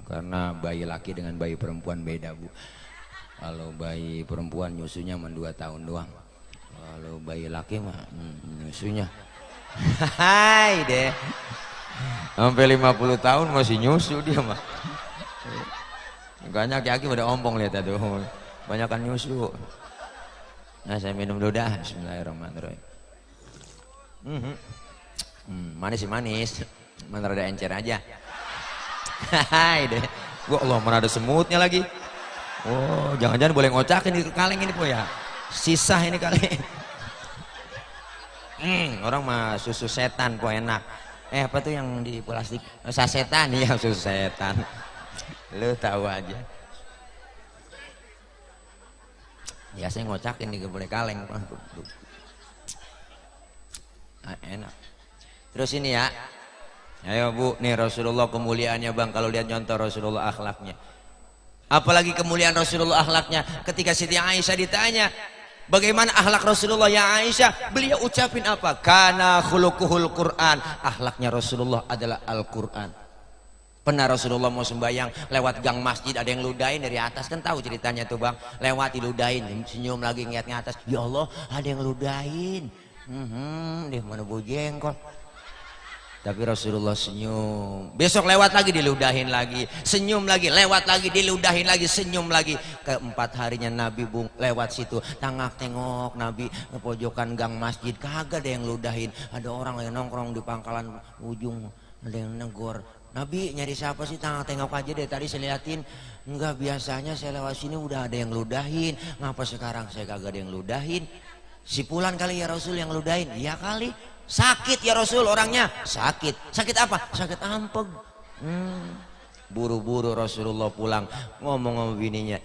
Karena bayi laki dengan bayi perempuan beda Bu. Kalau bayi perempuan nyusunya cuma 2 tahun doang. Kalau bayi laki mah nyusunya hai deh. Sampai 50 tahun masih nyusu dia mah. Makanya aki-aki udah ompong lihat aduh. Banyakan nyusu. Nah saya minum dulu dah. Bismillahirrahmanirrahim. Manis sih manis. Mana rada encer aja. Hai deh. Gua Allah mana ada semutnya lagi. Oh jangan-jangan boleh ngocakin di kaleng ini po ya. Sisa ini kali. Orang mah susu setan po enak. Apa tuh yang di plastik? Sasetan ya, susu setan. Lu tahu aja. Ya saya ngocakin nih gak boleh kaleng. Enak. Terus ini ya. Ayo Bu, nih Rasulullah kemuliaannya Bang. Kalau lihat contoh Rasulullah akhlaknya. Apalagi kemuliaan Rasulullah akhlaknya. Ketika Siti Aisyah ditanya, bagaimana akhlak Rasulullah ya Aisyah? Beliau ucapin apa? Kana khuluquhul Quran. Akhlaknya Rasulullah adalah Al-Quran. Pernah Rasulullah mau sembahyang lewat gang masjid, ada yang ludahin dari atas, kan tahu ceritanya tuh Bang. Lewat diludahin, senyum lagi ngeliat ke atas. Ya Allah, ada yang ludahin. Dia mana bau jengkol. Tapi Rasulullah senyum. Besok lewat lagi diludahin lagi, senyum lagi, lewat lagi diludahin lagi, senyum lagi. Keempat harinya Nabi lewat situ, tengok Nabi ke pojokan gang masjid, kagak ada yang ludahin. Ada orang yang nongkrong di pangkalan ujung, ada yang negor. Nabi nyari siapa sih, tengok aja deh, tadi saya liatin. Enggak, biasanya saya lewat sini udah ada yang ludahin, ngapa sekarang saya kagak ada yang ludahin? Si Fulan kali ya Rasul yang ludahin. Iya kali. Sakit ya Rasul orangnya. Sakit apa? Sakit ampeg. Buru-buru Rasulullah pulang, ngomong sama bininya,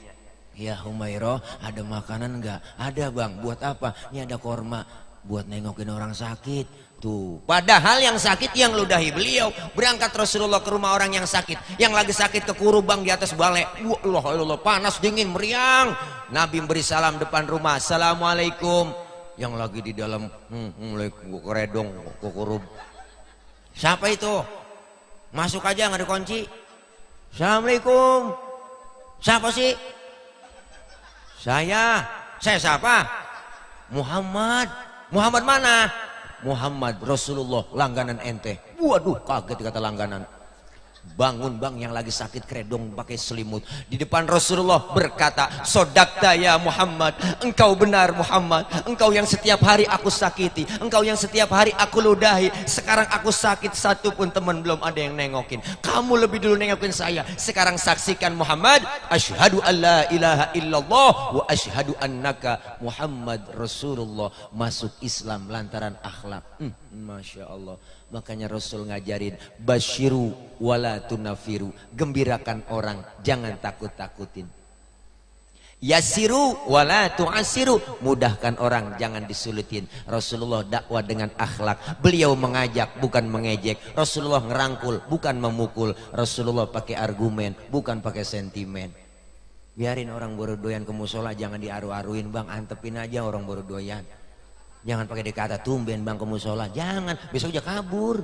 ya Humairah, ada makanan enggak? Ada bang. Buat apa? Ini ada korma buat nengokin orang sakit. Tuh, padahal yang sakit yang ludahi beliau. Berangkat Rasulullah ke rumah orang yang sakit, yang lagi sakit kekuru bang di atas balai. Allah, panas dingin meriang. Nabi beri salam depan rumah, assalamualaikum. Yang lagi di dalam mulai keredong kukurub. Siapa itu? Masuk aja, nggak ada kunci. Assalamualaikum. Siapa sih? Saya siapa? Muhammad. Muhammad mana? Muhammad Rasulullah, langganan ente. Waduh, kaget kata langganan. Bangun bang, yang lagi sakit keredong pakai selimut. Di depan Rasulullah berkata, sodakta ya Muhammad, engkau benar Muhammad. Engkau yang setiap hari aku sakiti, engkau yang setiap hari aku ludahi. Sekarang aku sakit, satu pun teman belum ada yang nengokin. Kamu lebih dulu nengokin saya. Sekarang saksikan Muhammad, asyhadu an la ilaha illallah wa asyhadu annaka Muhammad Rasulullah. Masuk Islam lantaran akhlak. Masya Allah. Makanya Rasul ngajarin, basyiru wala tunafiru, gembirakan orang, jangan takut-takutin. Yasiru wala tu'asiru, mudahkan orang, jangan disulitin. Rasulullah dakwah dengan akhlak. Beliau mengajak bukan mengejek. Rasulullah ngerangkul bukan memukul. Rasulullah pakai argumen bukan pakai sentimen. Biarin orang baru doyan ke musola, jangan diaru-aruin bang, antepin aja orang baru doyan. Jangan pakai dikata tumben bang ke musola, jangan, besok aja kabur.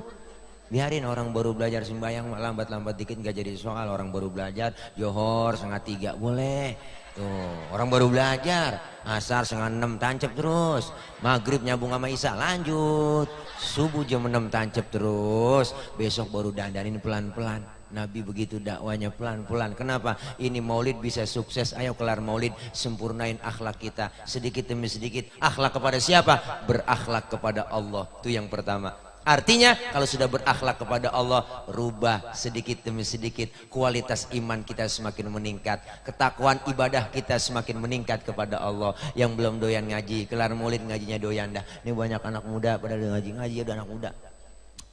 Biarin orang baru belajar sembahyang lambat-lambat dikit nggak jadi soal. Orang baru belajar johor 5:30 boleh. Tuh, orang baru belajar asar 5:30 tancep terus. Maghrib nyambung sama isya lanjut. Subuh jam 6 tancep terus. Besok baru dandanin pelan-pelan. Nabi begitu dakwanya pelan-pelan. Kenapa? Ini maulid bisa sukses. Ayo kelar maulid, sempurnain akhlak kita sedikit demi sedikit. Akhlak kepada siapa? Berakhlak kepada Allah. Itu yang pertama. Artinya kalau sudah berakhlak kepada Allah, rubah sedikit demi sedikit, kualitas iman kita semakin meningkat, ketakwaan ibadah kita semakin meningkat kepada Allah. Yang belum doyan ngaji, kelar maulid ngajinya doyan dah. Ini banyak anak muda pada ngaji udah anak muda.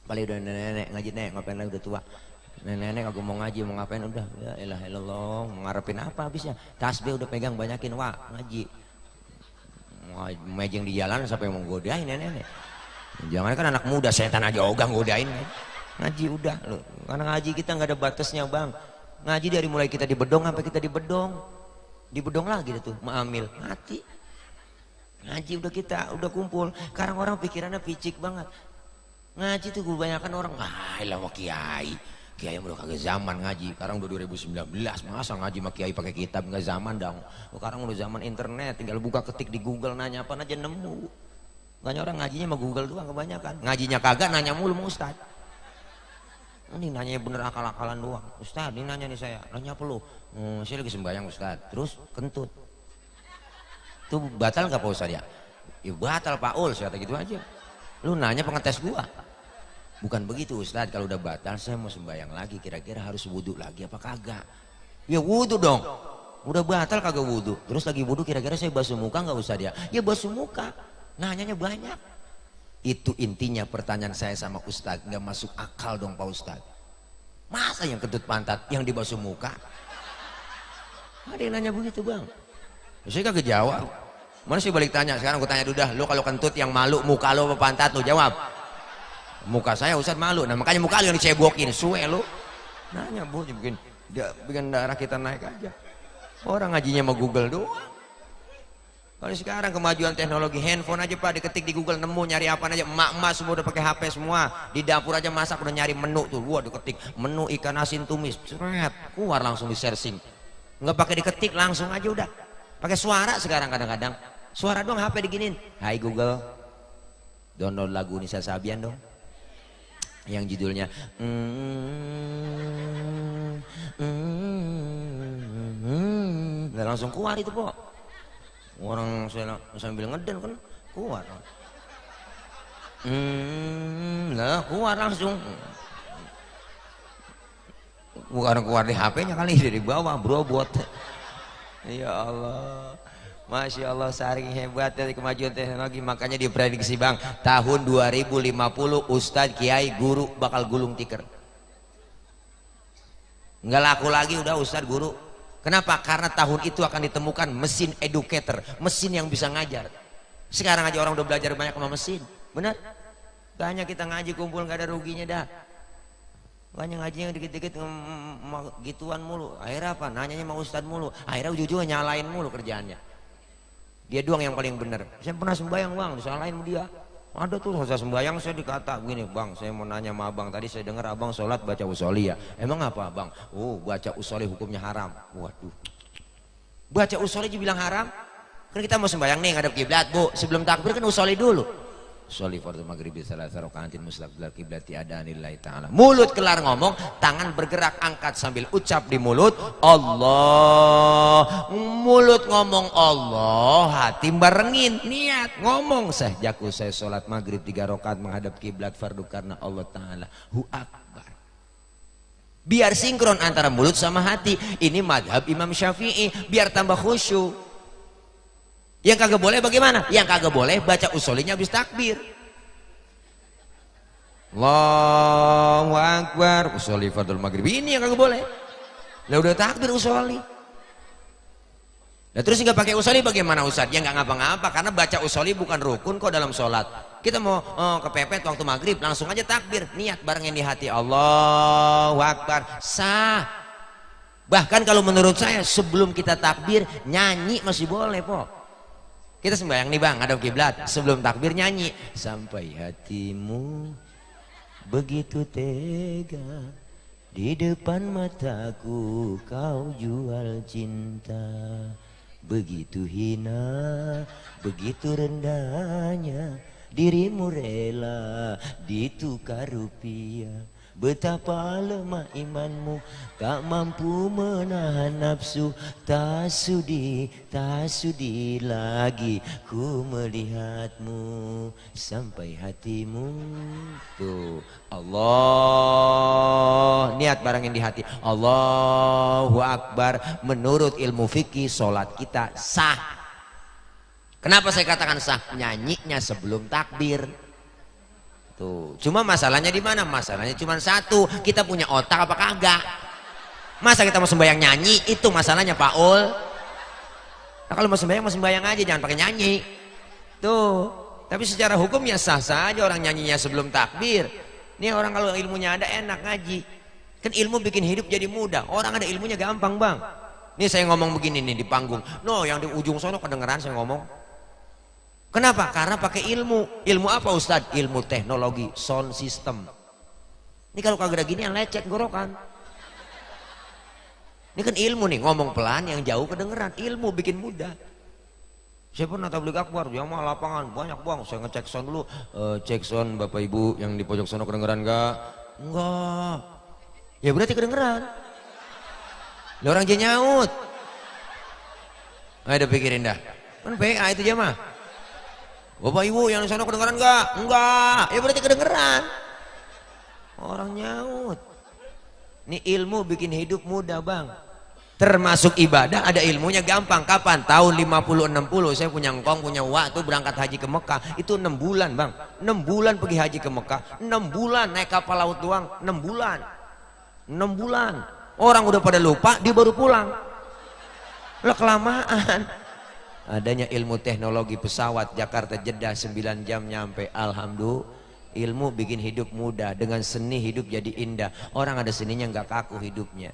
Paling udah nenek ngaji, nek ngapain lagi udah tua. Nenek aku mau ngaji, mau ngapain udah, ya ilaha illallah, mau ngarepin apa habisnya? Tasbih udah pegang banyakin, wah ngaji. Mejeng di jalan sampai mau godain nenek. Jangan kan anak muda, setan aja ogah godain. Ngaji udah, loh. Karena ngaji kita nggak ada batasnya bang. Ngaji dari mulai kita di bedong sampai kita di bedong lagi tuh, ma'amil mati. Ngaji udah kita udah kumpul. Sekarang orang pikirannya picik banget. Ngaji tuh kebanyakan orang, lah mau kiai. Kiai udah kagak zaman ngaji. Sekarang udah 2019, masa ngaji sama kiai pakai kitab, nggak zaman dong. Sekarang udah zaman internet, tinggal buka ketik di Google, nanya apa aja nemu. Banyak orang ngajinya sama Google doang kebanyakan. Ngajinya kagak, nanya mulu sama Ustad. Ini nanya bener akal-akalan doang. Ustad, ini nanya nih saya, nanya apa lu? Saya lagi sembahyang Ustad. Terus kentut. Itu batal nggak Pak Ustad ya? Ya batal Pak Ul, saya kata gitu aja. Lu nanya pengetes gua. Bukan begitu Ustadz, kalau udah batal saya mau sembahyang lagi, kira-kira harus wudhu lagi apa kagak? Ya wudhu dong, udah batal kagak wudhu. Terus lagi wudhu kira-kira saya basuh muka nggak Ustadz ya? Ya basuh muka, nanyanya banyak. Itu intinya pertanyaan saya sama Ustadz, nggak masuk akal dong Pak Ustadz. Masa yang kentut pantat, yang dibasuh muka? Ada yang nanya begitu bang. Saya kagak jawab. Mana sih balik tanya, sekarang aku tanya dulu dah, lu kalau kentut yang malu muka lu apa pantat lu? Jawab. Muka saya Ustaz malu, nah makanya muka lu yang dicebokin, suwe lu. Nanya bu, bikin darah kita naik aja. Orang ngajinya mau Google doang. Kalau sekarang kemajuan teknologi handphone aja Pak, diketik di Google nemu nyari apa aja. Emak-emak semua udah pakai HP semua. Di dapur aja masak udah nyari menu tuh, gua diketik menu ikan asin tumis, seret, keluar langsung di searching. Nggak pakai diketik, langsung aja udah. Pakai suara sekarang kadang-kadang. Suara dong HP diginin. Hai Google, download lagu Nisa Sabian dong. yang judulnya nggak langsung keluar itu po. Orang saya sambil ngeden kan keluar. Lah keluar langsung. Bukan keluar di HP-nya kali, dari bawah bro-bot. Ya Allah, Masya Allah, saking hebat dari kemajuan teknologi. Makanya diprediksi bang, tahun 2050 Ustadz, Kiai, Guru bakal gulung tikar. Nggak laku lagi udah Ustadz, Guru. Kenapa? Karena tahun itu akan ditemukan mesin educator, mesin yang bisa ngajar. Sekarang aja orang udah belajar banyak sama mesin, benar? Banyak kita ngaji kumpul nggak ada ruginya dah. Banyak ngajinya dikit-dikit gituan mulu. Akhirnya apa? Nanyanya sama Ustadz mulu. Akhirnya ujung-ujungnya nyalain mulu kerjaannya. Dia doang yang paling benar. Saya pernah sembahyang bang, disalahin sama dia. Ada tuh saya sembahyang, saya dikata begini, bang saya mau nanya sama abang, tadi saya dengar abang sholat baca usholi ya. Emang apa bang? Oh baca usholi hukumnya haram. Waduh. Baca usholi dibilang haram? Kan kita mau sembahyang nih ngadep kiblat bu. Sebelum takbir kan usholi dulu. Sholli fardhu maghribi salasa rakaatin mustaqbilal qiblati adanillahi ta'ala. Mulut kelar ngomong, tangan bergerak angkat sambil ucap di mulut Allah. Mulut ngomong Allah, hati barengin niat ngomong sehjaku saya sholat maghrib 3 rakaat menghadap kiblat fardu karena Allah Ta'ala hu akbar. Biar sinkron antara mulut sama hati. Ini madhab Imam Syafi'i, biar tambah khusyuk. Yang kagak boleh bagaimana? Yang kagak boleh baca usholinya habis takbir. Allahu Akbar, usholi fardhu maghrib. Ini yang kagak boleh. Lah udah takbir usholi. Nah terus nggak pakai usholi bagaimana Ustaz? Ya nggak ngapa-ngapa karena baca usholi bukan rukun kok dalam sholat. Kita mau kepepet waktu maghrib langsung aja takbir, niat barengin di hati Allahu Akbar, sah. Bahkan kalau menurut saya sebelum kita takbir nyanyi masih boleh po. Kita sembahyang nih bang, ngadep kiblat, sebelum takbir nyanyi sampai hatimu begitu tega di depan mataku kau jual cinta, begitu hina begitu rendahnya dirimu rela ditukar rupiah. Betapa lemah imanmu, tak mampu menahan nafsu, tak sudi lagi ku melihatmu sampai hatimu. Tuh Allah, niat barangin di hati Allahu Akbar. Menurut ilmu fikih sholat kita sah. Kenapa saya katakan sah? Nyanyinya sebelum takbir. Tuh. Cuma masalahnya di mana? Masalahnya cuma satu, kita punya otak apa kagak? Masa kita mau sembahyang nyanyi? Itu masalahnya Pak Ul. Nah, kalau mau sembahyang aja, jangan pakai nyanyi. Tuh. Tapi secara hukum ya sah-sah aja orang nyanyinya sebelum takbir. Nih orang kalau ilmunya ada enak ngaji. Kan ilmu bikin hidup jadi mudah. Orang ada ilmunya gampang bang. Nih saya ngomong begini nih di panggung. No, yang di ujung sono kedengeran saya ngomong. Kenapa? Karena pakai ilmu. Ilmu apa Ustadz? Ilmu teknologi, sound system. Ini kalau kagak ada gini yang lecet gorokan. Ini kan ilmu nih, ngomong pelan yang jauh kedengeran. Ilmu bikin mudah. Saya pernah tabligh akbar, yang mah lapangan banyak bang. Saya ngecek sound dulu, cek sound bapak ibu yang di pojok sono kedengeran enggak? Enggak. Ya berarti kedengeran. Lah orang aja nyaut. Ada pikirin dah. Kan PA itu aja mah. Bapak ibu yang di sana kedengeran enggak? Enggak. Ya berarti kedengeran. Orang nyaut. Ini ilmu bikin hidup mudah bang. Termasuk ibadah ada ilmunya gampang. Kapan? Tahun 50-60 saya punya engkong, punya waktu berangkat haji ke Mekah. Itu 6 bulan bang. 6 bulan pergi haji ke Mekah. 6 bulan naik kapal laut doang. 6 bulan. 6 bulan. Orang udah pada lupa, dia baru pulang. Lah kelamaan. Adanya ilmu teknologi pesawat Jakarta Jeddah 9 jam nyampe. Alhamdulillah, ilmu bikin hidup mudah. Dengan seni hidup jadi indah. Orang ada seninya nggak kaku hidupnya.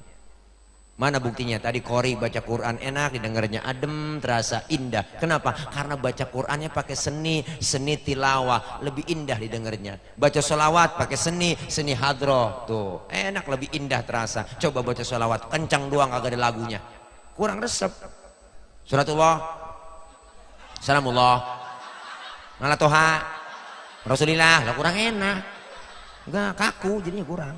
Mana buktinya? Tadi Qori baca Quran enak, didengarnya adem, terasa indah. Kenapa? Karena baca Qurannya pakai seni tilawah, lebih indah didengarnya. Baca sholawat pakai seni hadroh, tuh enak, lebih indah terasa. Coba baca sholawat kencang doang agak ada lagunya, kurang resep. Suratullah, Salamullah, Malatoha, Rasulillah, lah kurang enak. Enggak kaku jadinya kurang.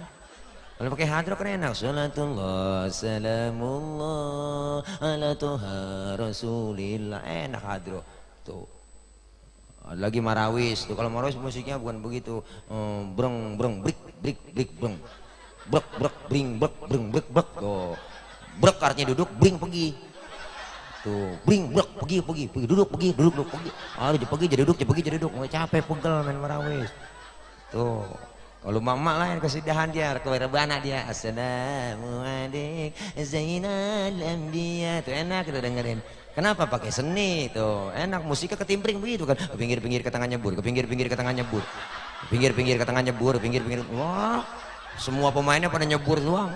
Kalau pakai hadro kan enak. Salatullah salamullah ala tuha rasulillah, enak hadro tuh. Ada lagi marawis tuh. Kalau marawis musiknya bukan begitu. Breng breng brik brik brik breng brek brek bring brek breng brek brek tuh. Brek artinya duduk, bring pergi. Tuh, bring brek pergi duduk pergi duduk pergi. Aduh pergi jadi duduk, pergi jadi duduk. Mau capek pegel main marawis. Tuh. Kalau mama lah yang kesidahan dia, kewerebana dia. Assalamualaikum Zainal Anbiya. Tuh enak kita dengerin. Kenapa pakai seni tuh? Enak musiknya ketimpring begitu kan. Ke pinggir-pinggir ke tengah nyebur, ke pinggir-pinggir ke tengah nyebur. Pinggir-pinggir ke tengah nyebur, pinggir-pinggir. Wah, semua pemainnya pada nyebur doang.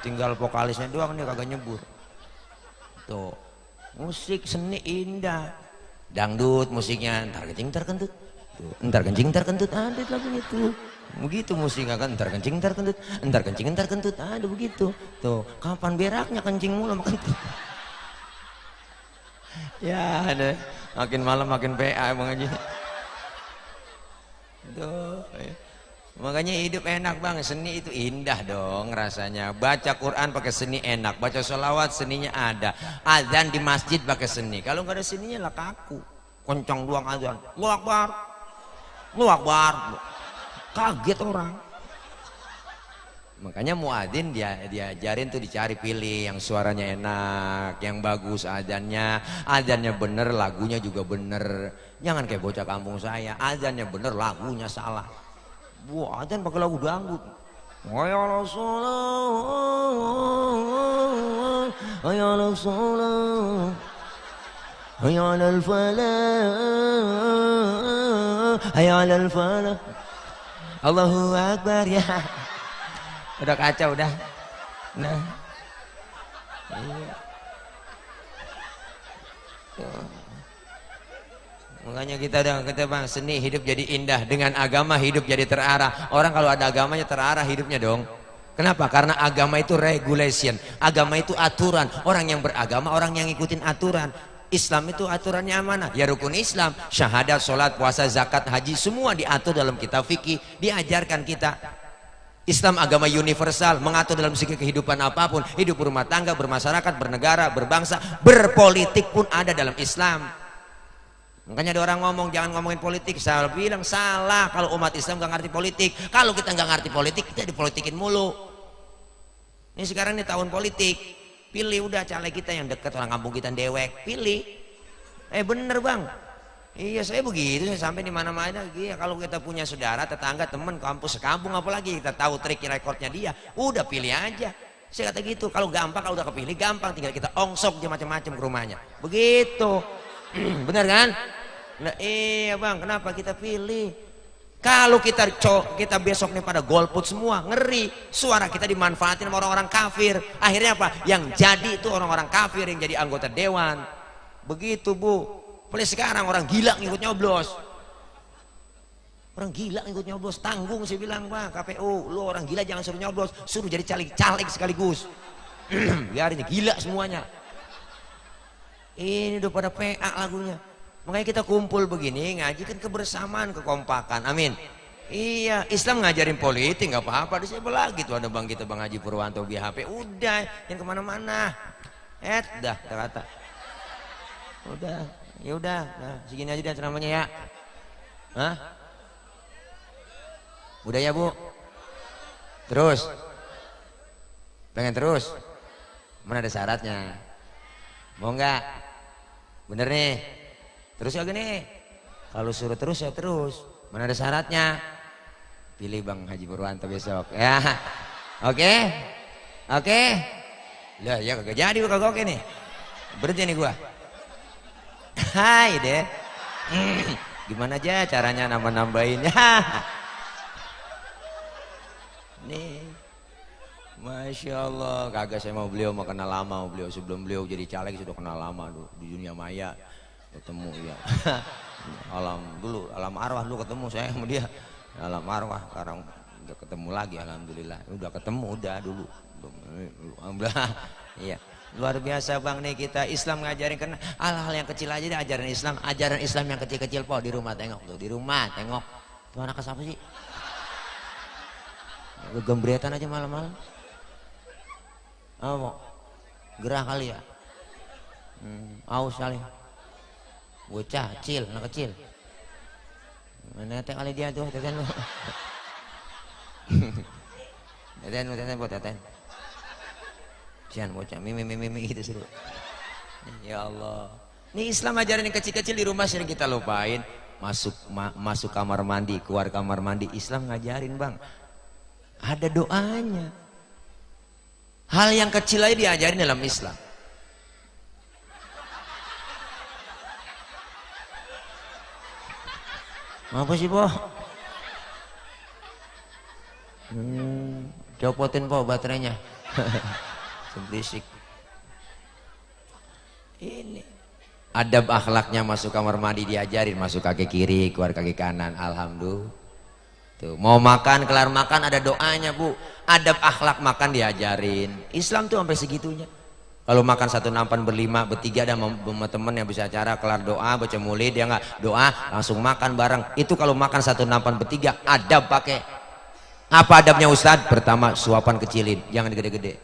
Tinggal vokalisnya doang nih kagak nyebur. Tuh. Musik seni indah. Dangdut musiknya entar kencing entar kentut. Tuh, entar kencing entar kentut. Ada lagunya tuh. Begitu musiknya kan, entar kencing entar kentut, entar kencing entar kentut, ada begitu. Tuh, kapan beraknya kencing mulu sama kentut. Ya, ada. Makin malam makin PA emang aja. Tuh. Makanya hidup enak bang, seni itu indah dong rasanya. Baca Quran pakai seni enak, baca sholawat seninya ada. Azan di masjid pakai seni. Kalau nggak ada seninya lah kaku. Kencang doang azan. Allahu Akbar. Allahu Akbar. Kaget orang. Makanya muadzin dia diajarin tuh dicari pilih yang suaranya enak, yang bagus azannya bener, lagunya juga bener. Jangan kayak bocah kampung saya, azannya bener, lagunya salah. Wah, azan pakai lagu dangdut. Hayya salat, hayya salat, hayya al falah, hayya al falah. Allahu Akbar ya. Udah kacau udah. Nah. Iya. Makanya kita bang, seni hidup jadi indah, dengan agama hidup jadi terarah. Orang kalau ada agamanya terarah hidupnya dong. Kenapa? Karena agama itu regulation, agama itu aturan. Orang yang beragama orang yang ngikutin aturan. Islam itu aturannya mana? Ya rukun Islam, syahadat, sholat, puasa, zakat, haji, semua diatur dalam kitab fikih, diajarkan kita. Islam agama universal, mengatur dalam segi kehidupan apapun, hidup berumah tangga, bermasyarakat, bernegara, berbangsa, berpolitik pun ada dalam Islam. Makanya ada orang ngomong jangan ngomongin politik, saya bilang salah. Kalau umat Islam gak ngerti politik, kalau kita gak ngerti politik kita dipolitikin mulu. Ini sekarang ini tahun politik, pilih udah caleg kita yang dekat orang kampung kita dewek, pilih. Bener bang, iya saya begitu, saya sampai di mana-mana. Iya, kalau kita punya saudara, tetangga, teman, kampus, sekampung, apalagi kita tahu trik rekodnya dia, udah pilih aja. Saya kata gitu, kalau gampang, kalau udah kepilih gampang, tinggal kita ongsok dia macam-macam ke rumahnya. Begitu, bener kan? Nah iya bang, kenapa kita pilih? Kalau kita besok nih pada golput semua, ngeri. Suara kita dimanfaatin sama orang-orang kafir. Akhirnya apa? Yang jadi itu orang-orang kafir yang jadi anggota dewan. Begitu bu. Boleh sekarang orang gila ngikut nyoblos. Orang gila ngikut nyoblos, tanggung saya bilang bang KPU. Lu orang gila jangan suruh nyoblos, suruh jadi caleg sekaligus. Biarin gila semuanya. Ini udah pada PA lagunya. Makanya kita kumpul begini ngaji kan kebersamaan, kekompakan. Amin. Iya, Islam ngajarin politik nggak apa-apa. Di sini lagi tuh ada bang kita bang Haji Purwanto BHP. Udah, yang kemana-mana. Dah kata. Udah, ya udah. Nah, segini aja deh ceramahnya ya. Hah? Udah ya bu. Terus. Pengen terus. Mana ada syaratnya? Mau nggak? Bener nih. Terus ya gini, kalau suruh terus ya terus. Mana ada syaratnya? Pilih bang Haji Purwanto besok ya. Oke? Lah ya kagak jadi kagak oke nih. Berhenti nih gua. Hai deh. Gimana aja caranya nambah-nambahinnya? Nih. Masya Allah, kagak saya mau kenal lama beliau, sebelum beliau jadi caleg sudah kenal lama di dunia maya. Ketemu ya. alam arwah dulu ketemu saya sama dia. Alam arwah sekarang udah ketemu lagi alhamdulillah. Udah ketemu dulu. Alhamdulillah. Iya. Luar biasa bang nih kita Islam ngajarin, karena hal-hal yang kecil aja deh ajaran Islam yang kecil-kecil po di rumah tengok tuh, di rumah tengok. Tuh anak siapa sih? Gembretan aja malam-malam. Apa mau? Gerah kali ya? Aus kali. Bocah kecil, anak kecil. Mana teh kali dia tuh, teten lu. Teten buat teten. Jangan bocah, mimi gitu seru. Ya Allah. Ini Islam ajaran yang kecil-kecil di rumah sering kita lupain. Masuk kamar mandi, keluar kamar mandi. Islam ngajarin bang. Ada doanya. Hal yang kecil aja diajarin dalam Islam. Apa sih po? Copotin po baterainya. Sebrisik. Ini adab akhlaknya masuk kamar mandi diajarin, masuk kaki kiri, keluar kaki kanan. Alhamdulillah. Tuh, mau makan, kelar makan ada doanya bu. Adab akhlak makan diajarin. Islam tuh sampai segitunya. Kalau makan satu nampan berlima, bertiga ada teman yang bisa acara kelar doa, baca maulid, dia nggak doa langsung makan bareng. Itu kalau makan satu nampan bertiga, adab pakai. Apa adabnya Ustadz? Pertama suapan kecilin, jangan gede-gede.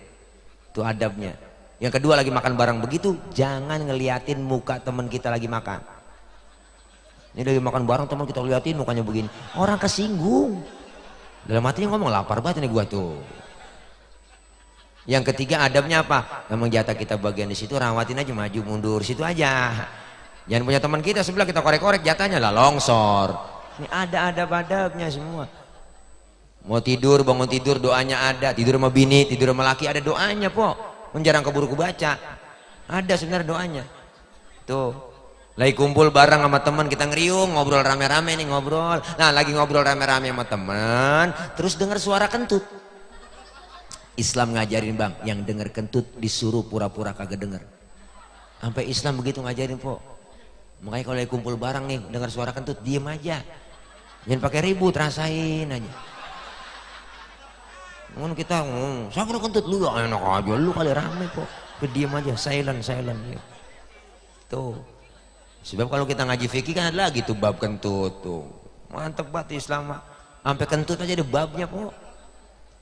Itu adabnya. Yang kedua lagi makan bareng begitu, jangan ngeliatin muka teman kita lagi makan. Ini lagi makan bareng teman kita liatin mukanya begini, orang kesinggung. Dalam hatinya ngomong lapar banget ini gua tuh. Yang ketiga adabnya apa? Memang jatah kita bagian di situ, rawatin aja maju mundur situ aja. Jangan punya teman kita sebelah kita korek-korek jatahnya lah longsor. Ini ada adab-adabnya semua. Mau tidur bangun tidur doanya ada, tidur sama bini, tidur sama laki ada doanya po. Jarang keburu kebaca. Ada sebenarnya doanya. Tuh. Lagi kumpul bareng sama teman kita ngeriung, ngobrol rame-rame nih ngobrol. Nah, lagi ngobrol rame-rame sama teman, terus dengar suara kentut. Islam ngajarin bang, yang denger kentut disuruh pura-pura kagak denger. Sampai Islam begitu ngajarin po. Makanya kalau lagi kumpul bareng nih, dengar suara kentut, diem aja. Jangan pakai ribut, rasain aja. Mungkin kita, saya kena kentut lu, enak aja, lu kali rame po. Diem aja, silent ya. Tuh. Sebab kalau kita ngaji fikih kan ada lagi tuh bab kentut tuh. Mantep banget Islam. Sampai kentut aja ada babnya po.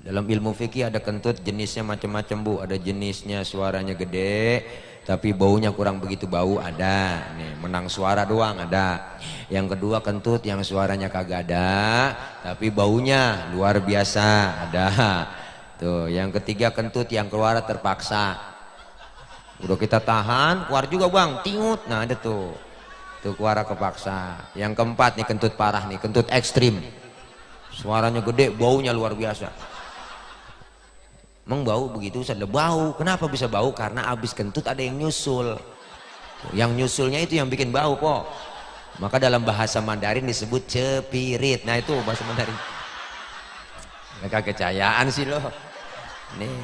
Dalam ilmu fikih ada kentut jenisnya macam-macam bu. Ada jenisnya suaranya gede tapi baunya kurang begitu bau, ada. Nih menang suara doang ada. Yang kedua kentut yang suaranya kagak ada tapi baunya luar biasa, ada. Tuh yang ketiga kentut yang keluar terpaksa. Udah kita tahan keluar juga bang, tingut. Nah ada tuh. Tuh keluar kepaksa. Yang keempat nih kentut parah nih, kentut ekstrim. Suaranya gede, baunya luar biasa. Emang bau begitu? Ada bau. Kenapa bisa bau? Karena abis kentut ada yang nyusul. Yang nyusulnya itu yang bikin bau po. Maka dalam bahasa Mandarin disebut cepirit. Nah itu bahasa Mandarin. Mereka kecayaan sih loh. Nih.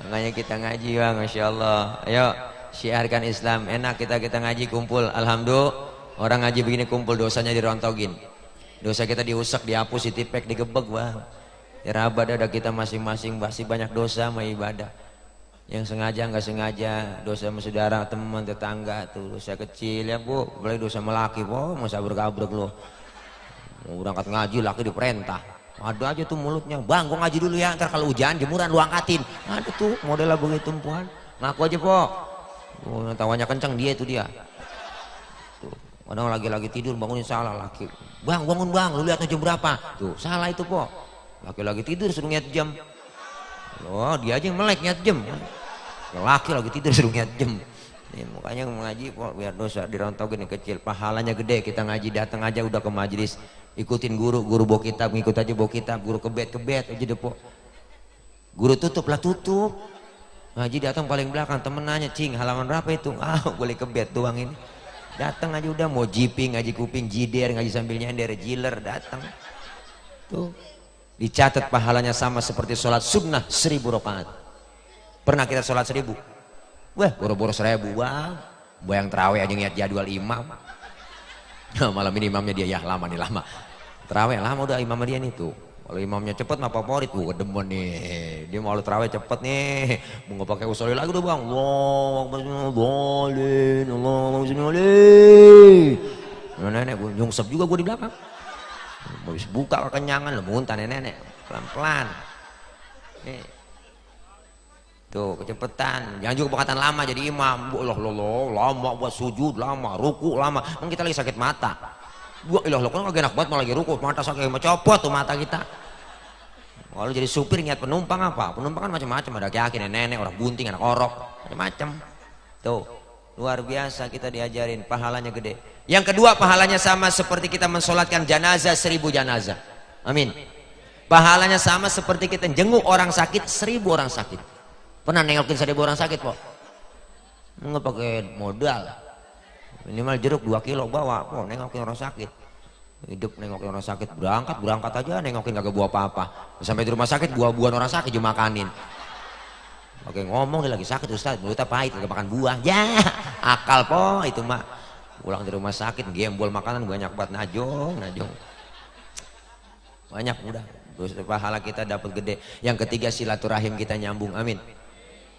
Makanya kita ngaji bang, Masya Allah. Ayo syiarkan Islam. Enak kita ngaji kumpul. Alhamdulillah. Orang ngaji begini kumpul dosanya dirontogin. Dosa kita diusap, dihapus, ditipek, digebek bang. Ya rabada ada kita masing-masing masih banyak dosa sama ibadah. Yang sengaja nggak sengaja, dosa sama saudara, teman, tetangga tuh dosa kecil ya bu. Apalagi dosa sama laki, po masa bergabrek lo. Mau berangkat ngaji laki diperintah. Ada aja tuh mulutnya, bang gua ngaji dulu ya, ntar kalau hujan jemuran lu angkatin. Ada tuh model begitu tumpuan. Ngaku aja po. Tawanya kencang dia itu dia. Tuh, kadang lagi tidur bangunin salah laki. Bang bangun bang, lu lihat jam berapa? Tuh salah itu po. Laki-laki tidur suruh ngiat jam. Loh dia aja yang melek ngiat jam. Laki lagi tidur suruh ngiat jam. Nih, makanya ngaji kok biar dosa dirontogin yang kecil. Pahalanya gede. Kita ngaji datang aja udah ke majelis. Ikutin guru bawa kitab, ngikut aja bawa kitab. Guru kebet aja deh po. Guru tutup. Ngaji datang paling belakang. Temen nanya, cing halaman berapa itu? Boleh kebet doang ini. Datang aja udah mau jiping, ngaji kuping, jider, ngaji sambil nyender, jiler datang. Tuh. Dicatat pahalanya sama seperti sholat sunnah 1000 rakaat. Pernah kita sholat 1000? Wah, boro-boro 1000 bang. Bayang terawih aja ngeliat jadwal imam. Nah, malam ini imamnya dia ya lama nih lama. Terawih lama udah imam dia nih tuh. Kalau imamnya cepet mah favorit, demen nih. Dia mau terawih cepet nih. Mau nggak pakai usolil lagi udah bang. Nenek gue nyungsep juga gue di belakang. Habis buka kekenyangan lah muntah nenek. pelan-pelan. Tuh kecepatan, jangan juga berkatan lama jadi imam. Allah lama buat sujud lama, ruku lama. Kan kita lagi sakit mata. Ilah kan gak enak banget malah lagi ruku, mata sakit mau copot tuh mata kita. Kalau jadi supir ingat penumpang apa? Penumpang kan macam-macam, ada laki-laki, nenek, orang bunting, anak orok, macam-macam. Tuh luar biasa kita diajarin, pahalanya gede. Yang kedua pahalanya sama seperti kita mensolatkan jenazah 1000 jenazah. Amin. Pahalanya sama seperti kita jenguk orang sakit 1000 orang sakit. Pernah nengokin 1000 orang sakit po? Nggak pakai modal, minimal jeruk 2 kilo bawa po, nengokin orang sakit. Hidup nengokin orang sakit, berangkat aja nengokin kagak buah apa-apa. Sampai di rumah sakit buah-buahan orang sakit cuma makanin. Oke ngomong dia lagi sakit Ustaz, mulutnya pahit kagak makan buah. Ya akal po itu mah. Pulang di rumah sakit gembol makanan banyak banget, najong banyak udah. Terus pahala kita dapat gede. Yang ketiga silaturahim kita nyambung. Amin.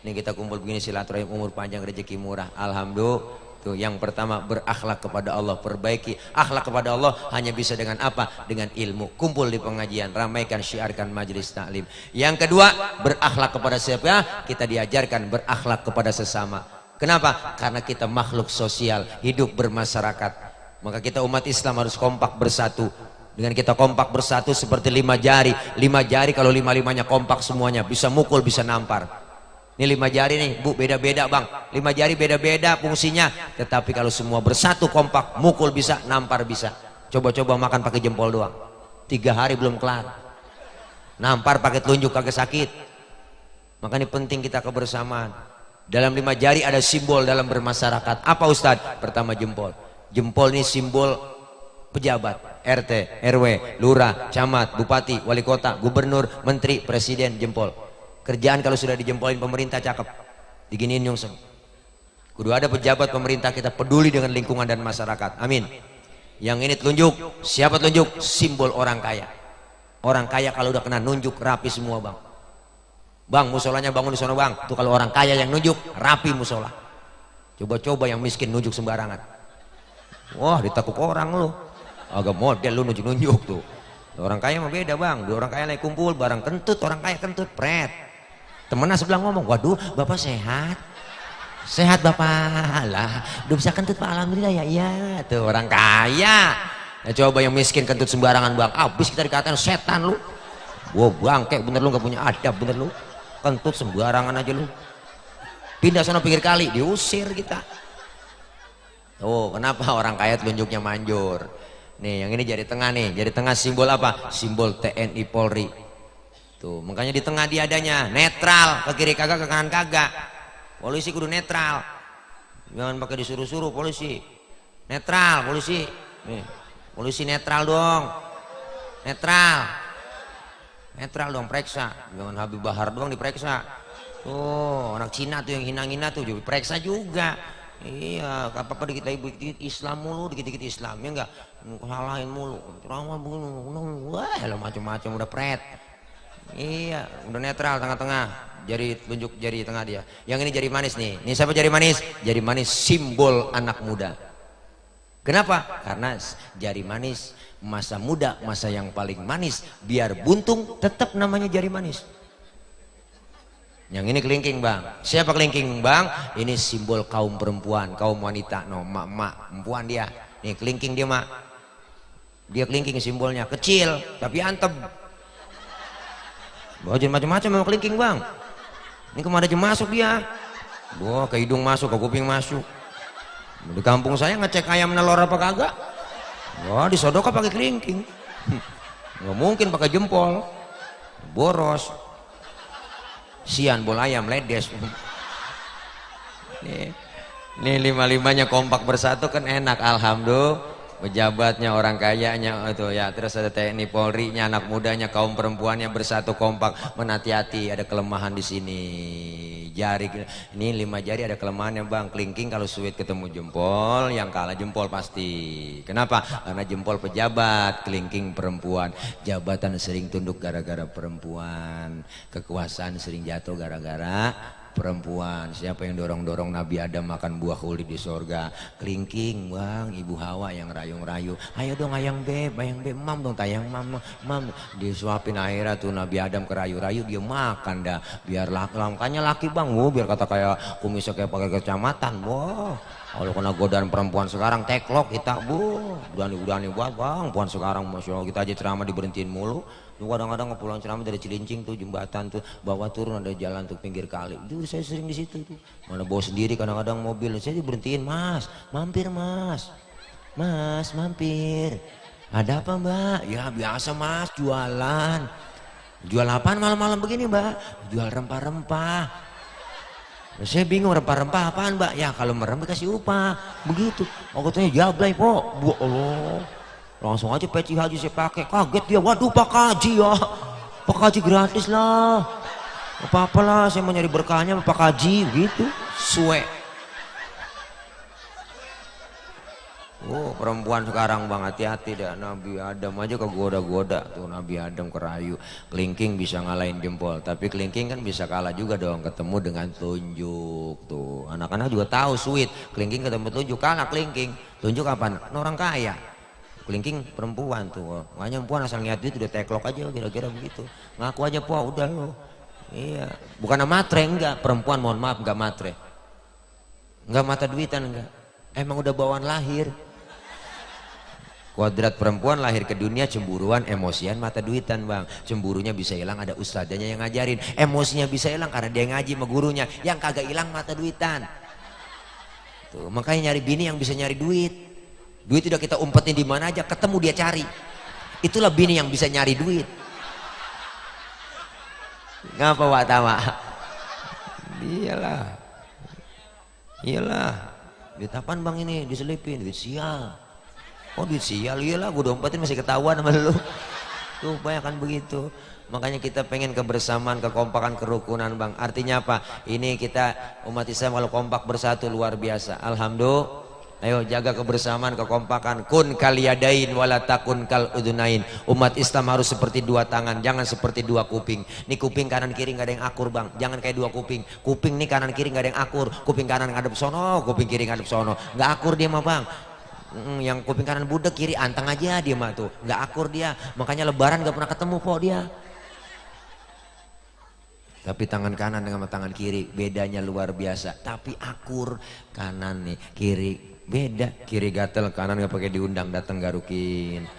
Ini kita kumpul begini silaturahim, umur panjang, rezeki murah. Alhamdulillah. Tuh yang pertama berakhlak kepada Allah, perbaiki akhlak kepada Allah hanya bisa dengan apa? Dengan ilmu. Kumpul di pengajian, ramaikan, syiarkan majelis taklim. Yang kedua berakhlak kepada siapa? Kita diajarkan berakhlak kepada sesama. Kenapa? Karena kita makhluk sosial, hidup bermasyarakat. Maka kita umat Islam harus kompak bersatu. Dengan kita kompak bersatu seperti 5 jari. 5 jari kalau 5-5-nya kompak semuanya bisa mukul, bisa nampar. Ini 5 jari nih Bu, beda-beda bang. 5 jari beda-beda fungsinya. Tetapi kalau semua bersatu kompak, mukul bisa, nampar bisa. Coba-coba makan pakai jempol doang. 3 hari belum kelar. Nampar pakai telunjuk kagak sakit. Maka ini penting kita kebersamaan. Dalam 5 jari ada simbol dalam bermasyarakat. Apa Ustadz? Pertama jempol. Jempol ini simbol pejabat. RT, RW, lurah, camat, bupati, wali kota, gubernur, menteri, presiden, jempol. Kerjaan kalau sudah dijempolin pemerintah cakep, diginiin nyungsem. Kudu ada pejabat pemerintah kita peduli dengan lingkungan dan masyarakat. Amin. Yang ini telunjuk, siapa telunjuk? Simbol orang kaya. Orang kaya kalau udah kena nunjuk rapi semua bang. Bang musolanya bangun di sana bang. Itu kalau orang kaya yang nunjuk rapi musola. Coba-coba yang miskin nunjuk sembarangan. Wah ditekuk orang lu. Agak model lu nunjuk-nunjuk tuh. Orang kaya mah beda bang. Dua orang kaya lagi kumpul barang kentut, orang kaya kentut pret. Temennya sebelah ngomong, waduh bapak sehat. Sehat bapak lah, udah bisa kentut pak, alhamdulillah ya. Iya tuh orang kaya. Nah, coba yang miskin kentut sembarangan bang, abis kita dikatain setan lu. Wow bang, kayak bener lu gak punya adab bener lu. Kentut sembarangan aja lu. Pindah sana pinggir kali, diusir kita. Oh kenapa orang kaya telunjuknya manjur. Nih yang ini jari tengah nih, jari tengah simbol apa? Simbol TNI Polri. Tuh, makanya di tengah dia adanya netral, ke kiri kagak, ke kanan kagak. Polisi kudu netral. Jangan pakai disuruh-suruh polisi. Netral polisi. Nih, polisi netral dong. Netral. Netral dong, periksa. Jangan Habib Bahar doang diperiksa. Tuh, anak Cina tuh yang hina-hina tuh juga diperiksa juga. Iya, apa-apa dikit-dikit Islam mulu, dikit-dikit Islam ya enggak. Salahin mulu. Ramah bunyi. Wah, macam-macam udah pret. Iya, udah netral tengah-tengah. Jari tunjuk jari tengah dia. Yang ini jari manis nih. Ini siapa jari manis? Jari manis simbol anak muda. Kenapa? Karena jari manis masa muda, masa yang paling manis. Biar buntung tetap namanya jari manis. Yang ini kelingking bang. Siapa kelingking bang? Ini simbol kaum perempuan, kaum wanita. No, mak perempuan dia. Nih kelingking dia mak. Dia kelingking simbolnya kecil tapi antep. Wah jangan macam-macam memang kelingking bang. Ini kemana aja masuk dia. Wah ke hidung masuk, ke kuping masuk. Di kampung saya ngecek ayam nelor apa kagak. Wah disodok pakai kelingking. Nggak mungkin pakai jempol. Boros. Sian bol ayam ledes. Nih 5-5-nya kompak bersatu kan enak alhamdulillah. Pejabatnya, orang kayanya itu ya, terus ada TNI Polri-nya, anak mudanya, kaum perempuannya bersatu kompak. Menhati-hati ada kelemahan di sini. Jari ini 5 jari ada kelemahannya bang. Kelingking kalau sulit ketemu jempol, yang kalah jempol pasti. Kenapa? Karena jempol pejabat, kelingking perempuan. Jabatan sering tunduk gara-gara perempuan, kekuasaan sering jatuh gara-gara perempuan. Siapa yang dorong-dorong Nabi Adam makan buah khuldi di sorga? Kelingking bang, ibu Hawa yang rayu-rayu. Ayo dong ayang beb, mam dong tayang mam. Disuapin akhirnya tuh Nabi Adam kerayu-rayu, dia makan dah. Biar langkahnya laki bang, biar kata kayak kumisnya kayak pakai kecamatan. Wah, kalau kena godaan perempuan sekarang teklok kita bu, berani buat bang. Perempuan sekarang masya Allah, kita aja ceramah diberhentiin mulu. Kadang-kadang pulang ceramah dari Cilincing tuh jembatan tuh bawah turun ada jalan tuh pinggir kali. Itu saya sering di situ tuh. Mana bawa sendiri kadang-kadang mobil. Saya diberhentiin, mas, mampir mas, mampir. Ada apa mbak? Ya biasa mas, jualan. Jual apaan malam-malam begini mbak? Jual rempah-rempah. Saya bingung rempah-rempah apaan mbak? Ya kalau merem dikasih upah. Begitu. Aku tanya jablay po. Bu Allah. Langsung aja peci haji saya pakai. Kaget dia, waduh Pak Haji ya. Pak Haji gratis lah. Apa-apa lah, saya mau nyari berkahnya Pak Haji gitu. Suwe. Oh perempuan sekarang bang, hati-hati dah. Nabi Adam aja kegoda-goda tuh, Nabi Adam kerayu. Kelingking bisa ngalahin jempol, tapi kelingking kan bisa kalah juga dong ketemu dengan tunjuk tuh. Anak-anak juga tahu sweet. Kelingking ketemu tunjuk, kalah kelingking. Tunjuk apa? Orang kaya. Kelingking perempuan tuh, makanya perempuan asal niat duit udah teklok aja kira-kira begitu. Ngaku aja po, udah lo. Iya, bukan matre enggak, perempuan mohon maaf enggak matre. Enggak mata duitan enggak. Emang udah bawaan lahir. Kuadrat perempuan lahir ke dunia cemburuan, emosian, mata duitan bang. Cemburunya bisa hilang ada ustadzanya yang ngajarin. Emosinya bisa hilang karena dia ngaji sama gurunya. Yang kagak hilang mata duitan. Tuh, makanya nyari bini yang bisa nyari duit. Duit udah kita umpetin di mana aja, ketemu dia cari. Itulah bini yang bisa nyari duit. Ngapa Wak Tawa? Iyalah. Duit apaan bang ini? Diselipin, duit sial. Oh duit sial, iyalah gue umpetin masih ketahuan sama lu. Tuh banyak kan begitu. Makanya kita pengen kebersamaan, kekompakan, kerukunan bang. Artinya apa? Ini kita umat Islam kalau kompak bersatu luar biasa. Alhamdulillah. Ayo jaga kebersamaan, kekompakan. Kun kaliyadain wala takun kal udunain. Umat Islam harus seperti dua tangan, jangan seperti dua kuping. Nih kuping kanan kiri nggak ada yang akur bang. Jangan kayak dua kuping. Kuping nih kanan kiri nggak ada yang akur. Kuping kanan ngadep sono, kuping kiri ngadep sono. Nggak akur dia mah bang. Yang kuping kanan budek, kiri anteng aja dia mah tuh. Nggak akur dia. Makanya lebaran nggak pernah ketemu po dia. Tapi tangan kanan dengan tangan kiri bedanya luar biasa. Tapi akur kanan nih, kiri beda. Kiri gatel, kanan nggak pakai diundang, datang garukin.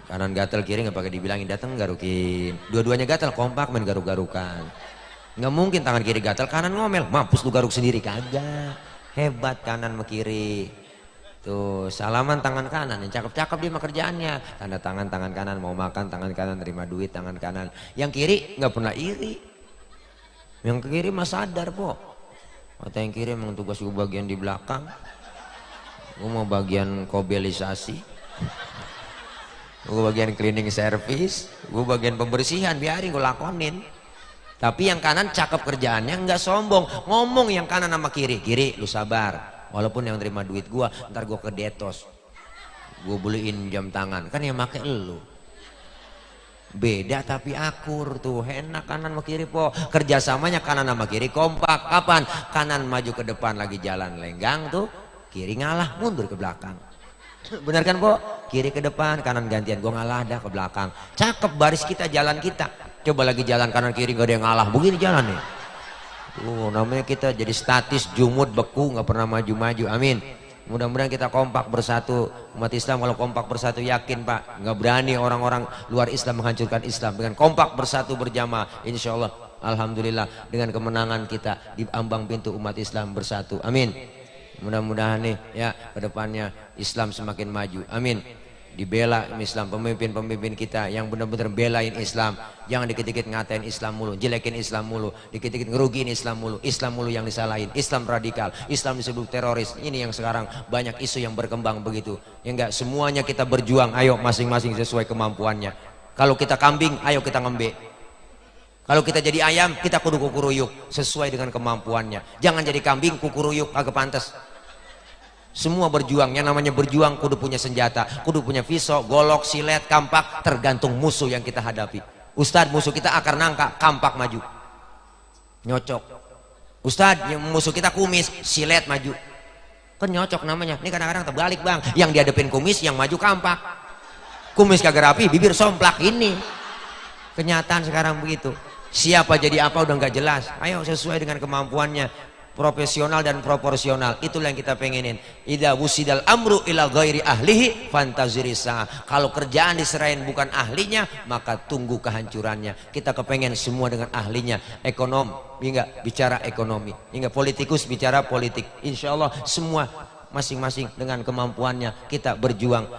Kanan gatel, kiri nggak pakai dibilangin, datang garukin. Dua-duanya gatel, kompak main garuk-garukan. Nggak mungkin tangan kiri gatel, kanan ngomel, mampus lu garuk sendiri, kagak. Hebat kanan sama kiri. Tuh salaman tangan kanan, yang cakep-cakep dia mah kerjaannya. Tanda tangan tangan kanan, mau makan tangan kanan, terima duit tangan kanan. Yang kiri nggak pernah iri. Yang kiri mah sadar po. Kata yang kiri emang tugas gue bagian di belakang. Gue mau bagian kobelisasi. Gue bagian cleaning service. Gue bagian pembersihan, biarin gue lakonin. Tapi yang kanan cakep kerjaannya, nggak sombong. Ngomong yang kanan sama kiri. Kiri lu sabar. Walaupun yang terima duit gue, ntar gue ke detos. Gue beliin jam tangan. Kan yang make elu. Beda tapi akur tuh, enak kanan sama kiri po. Kerjasamanya kanan sama kiri kompak. Kapan? Kanan maju ke depan lagi jalan lenggang tuh, kiri ngalah mundur ke belakang. Bener kan po? Kiri ke depan, kanan gantian, gue ngalah dah ke belakang. Cakep baris kita, jalan kita. Coba lagi jalan kanan kiri gak ada yang ngalah, begini jalan nih. Namanya kita jadi statis, jumud, beku, nggak pernah maju-maju. Amin. Mudah-mudahan kita kompak bersatu. Umat Islam kalau kompak bersatu, yakin pak, nggak berani orang-orang luar Islam menghancurkan Islam. Dengan kompak bersatu berjamaah, insya Allah, alhamdulillah, dengan kemenangan kita di ambang pintu umat Islam bersatu. Amin. Mudah-mudahan nih ya kedepannya Islam semakin maju. Amin. Dibela Islam, pemimpin-pemimpin kita yang benar-benar belain Islam. Jangan dikit-dikit ngatain Islam mulu, jelekin Islam mulu, dikit-dikit ngerugiin Islam mulu. Islam mulu yang disalahin, Islam radikal, Islam disebut teroris. Ini yang sekarang banyak isu yang berkembang begitu. Ya enggak, semuanya kita berjuang, ayo masing-masing sesuai kemampuannya. Kalau kita kambing, ayo kita ngembek. Kalau kita jadi ayam, kita kudu kukuruyuk sesuai dengan kemampuannya. Jangan jadi kambing kukuruyuk kagak pantas. Semua berjuang, yang namanya berjuang kudu punya senjata, kudu punya pisau, golok, silet, kampak, tergantung musuh yang kita hadapi. Ustadz, musuh kita akar nangka, kampak maju, nyocok. Ustadz, yang musuh kita kumis, silet maju. Kan nyocok namanya. Ini kadang-kadang terbalik bang. Yang dihadapin kumis, yang maju kampak. Kumis kagak rapi, bibir somplak. Ini kenyataan sekarang begitu. Siapa jadi apa udah nggak jelas. Ayo sesuai dengan kemampuannya, profesional dan proporsional. Itulah yang kita pengenin. Idza wusidal amru ila ghairi ahlihi fantaziri sa'ah. Kalau kerjaan diserahin bukan ahlinya, maka tunggu kehancurannya. Kita kepengen semua dengan ahlinya. Ekonom, hingga bicara ekonomi, hingga politikus bicara politik. Insya Allah semua masing-masing dengan kemampuannya kita berjuang.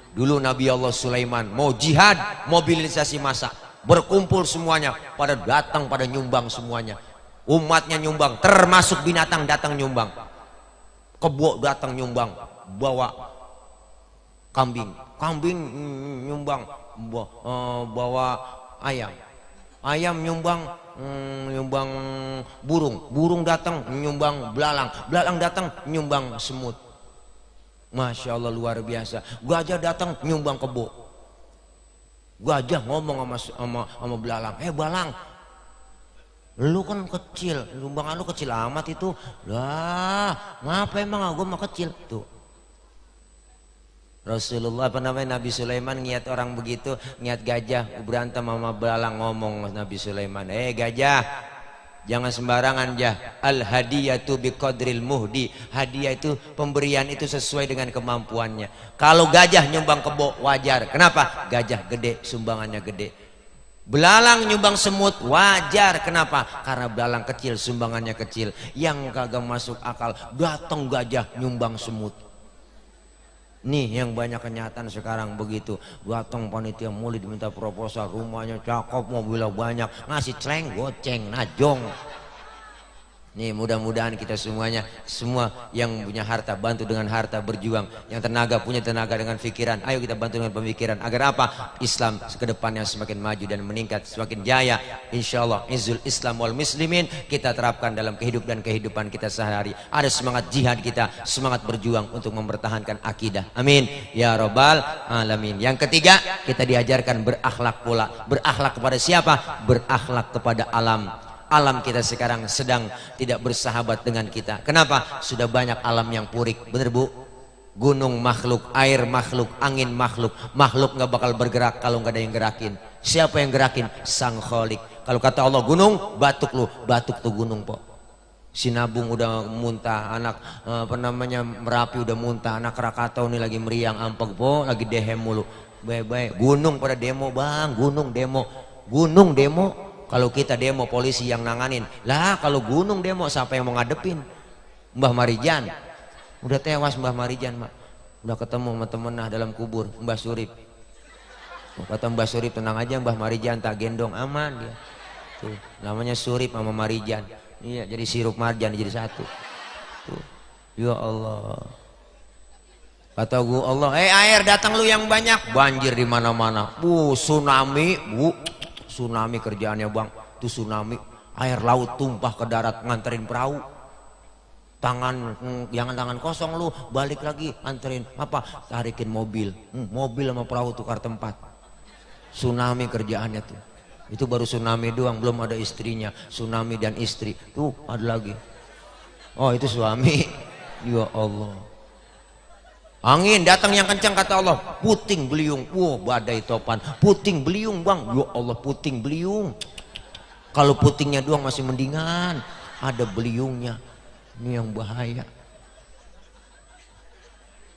Dulu Nabi Allah Sulaiman mau jihad, mobilisasi massa, berkumpul semuanya, pada datang, pada nyumbang semuanya. Umatnya nyumbang, termasuk binatang datang nyumbang. Kebo datang nyumbang, bawa kambing nyumbang, bawa ayam nyumbang burung datang nyumbang belalang datang nyumbang semut. Masya Allah luar biasa. Gajah datang nyumbang kebo. Gajah ngomong sama belalang, belalang, lu kan kecil, sumbangan lu kecil amat itu. Lah, ngapa emang gue mah kecil tuh. Rasulullah Nabi Sulaiman ngiat orang begitu, ngiat gajah berantem sama belalang, ngomong Nabi Sulaiman, gajah, jangan sembarangan jah. Al hadiyatu biqadril muhdi. Hadiah itu, pemberian itu sesuai dengan kemampuannya. Kalau gajah nyumbang kebo wajar. Kenapa? Gajah gede, sumbangannya gede. Belalang nyumbang semut wajar. Kenapa? Karena belalang kecil, sumbangannya kecil. Yang kagak masuk akal, datang gajah nyumbang semut. Nih yang banyak kenyataan sekarang begitu. Datang panitia mulai diminta proposal, rumahnya cakep, mobilnya banyak, ngasih celeng goceng najong. Nih mudah-mudahan kita semuanya, semua yang punya harta bantu dengan harta berjuang, yang tenaga punya tenaga dengan pikiran, ayo kita bantu dengan pemikiran. Agar apa? Islam kedepannya semakin maju dan meningkat, semakin jaya. Insya Allah izul Islam wal muslimin kita terapkan dalam kehidupan kita sehari. Ada semangat jihad kita, semangat berjuang untuk mempertahankan akidah. Amin ya robbal alamin. Yang ketiga, kita diajarkan berakhlak pula. Berakhlak kepada siapa? Berakhlak kepada alam. Alam kita sekarang sedang tidak bersahabat dengan kita. Kenapa? Sudah banyak alam yang purik. Bener bu? Gunung makhluk, air makhluk, angin makhluk. Makhluk nggak bakal bergerak kalau nggak ada yang gerakin. Siapa yang gerakin? Sang Kholik. Kalau kata Allah gunung, batuk lu, batuk tuh gunung po. Sinabung udah muntah, anak Merapi udah muntah, anak Krakatau ini lagi meriang ampeg po, lagi dehem mulu. Baik-baik. Gunung pada demo bang, gunung demo. Kalau kita demo polisi yang nanganin. Lah kalau gunung demo siapa yang mau ngadepin? Mbah Marijan. Udah tewas Mbah Marijan mak. Udah ketemu sama temenah dalam kubur Mbah Surip. Kata Mbah Surip, tenang aja Mbah Marijan tak gendong, aman dia. Tuh, namanya Surip sama Marijan. Iya jadi sirup marjan jadi satu. Tuh. Ya Allah. Kata gua Allah, air datang lu yang banyak, banjir di mana-mana. Tsunami, tsunami kerjaannya bang, itu tsunami, air laut tumpah ke darat nganterin perahu. Jangan tangan kosong lu, balik lagi anterin apa? Tarikin mobil, mobil sama perahu tukar tempat. Tsunami kerjaannya tuh. Itu baru tsunami doang, belum ada istrinya. Tsunami dan istri, tuh ada lagi. Oh itu suami. Ya Allah. Angin datang yang kencang kata Allah, puting beliung, badai topan, puting beliung bang, ya Allah puting beliung. Kalau putingnya doang masih mendingan, ada beliungnya, ini yang bahaya.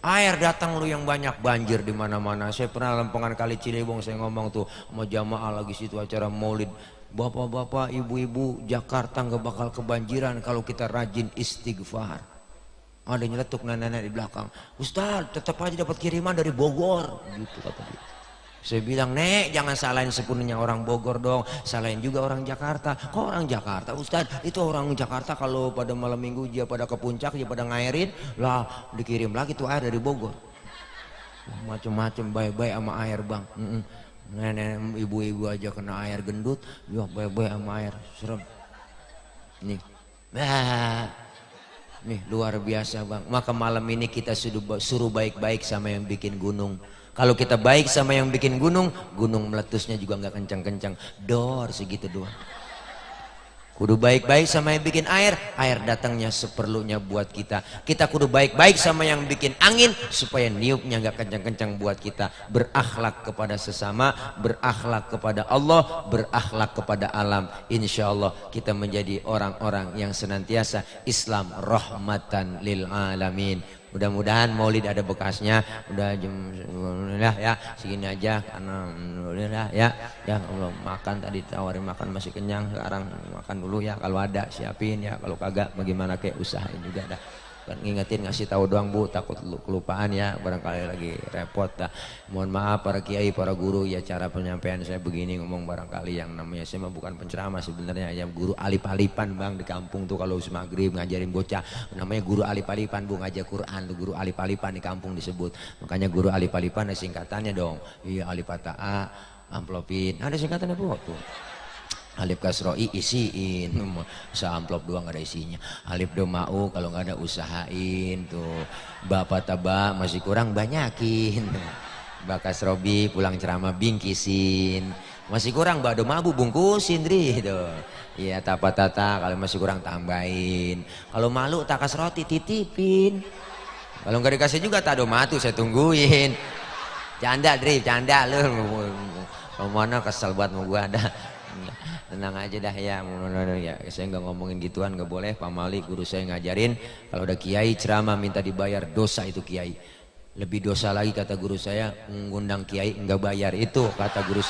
Air datang lu yang banyak, banjir di mana-mana. Saya pernah lempengan Kali Ciliwung, saya ngomong tuh sama jamaah lagi situ acara Maulid. Bapak-bapak, ibu-ibu, Jakarta nggak bakal kebanjiran kalau kita rajin istighfar. Ada nyeletuk nenek-nenek di belakang. Ustaz, tetap aja dapat kiriman dari Bogor, gitu kata dia. Saya bilang, Nek, jangan salahin sepenuhnya orang Bogor dong, salahin juga orang Jakarta. Kok orang Jakarta, Ustaz? Itu orang Jakarta kalau pada malam minggu dia pada ke puncak, dia pada ngairin, lah dikirim lagi tuh air dari Bogor. Macem-macem, baik-baik sama air bang. Nenek, ibu-ibu aja kena air gendut, ya baik-baik sama air, serem. Nih, Nih luar biasa bang. Maka malam ini kita suruh baik-baik sama yang bikin gunung. Kalau kita baik sama yang bikin gunung, gunung meletusnya juga nggak kencang-kencang, dor segitu doang. Kudu baik-baik sama yang bikin air, air datangnya seperlunya buat kita. Kita kudu baik-baik sama yang bikin angin, supaya niupnya nggak kencang-kencang buat kita. Berakhlak kepada sesama, berakhlak kepada Allah, berakhlak kepada alam. Insya Allah kita menjadi orang-orang yang senantiasa Islam rahmatan lil alamin. Mudah-mudahan Maulid ada bekasnya. Udah jam ya segini aja karena ya kalau makan tadi tawarin makan masih kenyang, sekarang makan dulu ya, kalau ada siapin ya, kalau kagak bagaimana kayak usahain juga dah. Kan ngingetin ngasih tahu doang Bu, takut kelupaan ya, barangkali lagi repot dah. Mohon maaf para kiai, para guru ya, cara penyampaian saya begini ngomong barangkali yang namanya saya mah bukan penceramah sebenarnya, ya guru alip-alipan Bang di kampung tuh kalau maghrib ngajarin bocah namanya guru alip-alipan Bu, ngajar Quran tuh guru alip-alipan di kampung disebut. Makanya guru alip-alipan ada singkatannya dong. Iya alipata A amplopin. Ada singkatannya Bu tuh. Alif kasroi isiin, amplop doang gak ada isinya. Alif domau kalau nggak ada usahain tuh. Bapak taba masih kurang banyakin. Bakas robi pulang ceramah bingkisin. Masih kurang mbak domabu bungkusin dri tuh. Iya tapa tata kalau masih kurang tambahin. Kalau malu takas roti titipin. Kalau nggak dikasih juga tak domatu saya tungguin. Canda dri, canda lu. Kalau mana kesel buat mau gua ada. Tenang aja dah ya, saya nggak ngomongin gituan, nggak boleh. Pak Mali guru saya ngajarin kalau ada kiai ceramah minta dibayar, dosa itu kiai. Lebih dosa lagi kata guru saya mengundang kiai nggak bayar, itu kata guru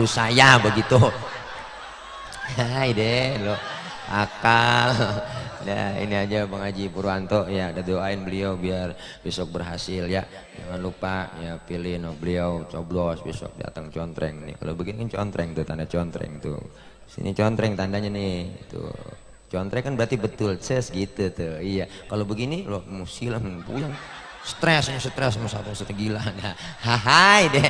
saya begitu. Hai deh lo akal. Nah ini aja Bang Haji Purwanto ya, ada doain beliau biar besok berhasil ya. Jangan lupa ya pilih beliau coblos besok datang contreng nih. Kalau begini kan contreng tuh, tanda contreng tuh. Sini contreng tandanya nih tuh. Contreng kan berarti betul ses gitu tuh. Iya. Kalau begini lo musilam puyeng. Stres sama satu gila. Nah, hai deh.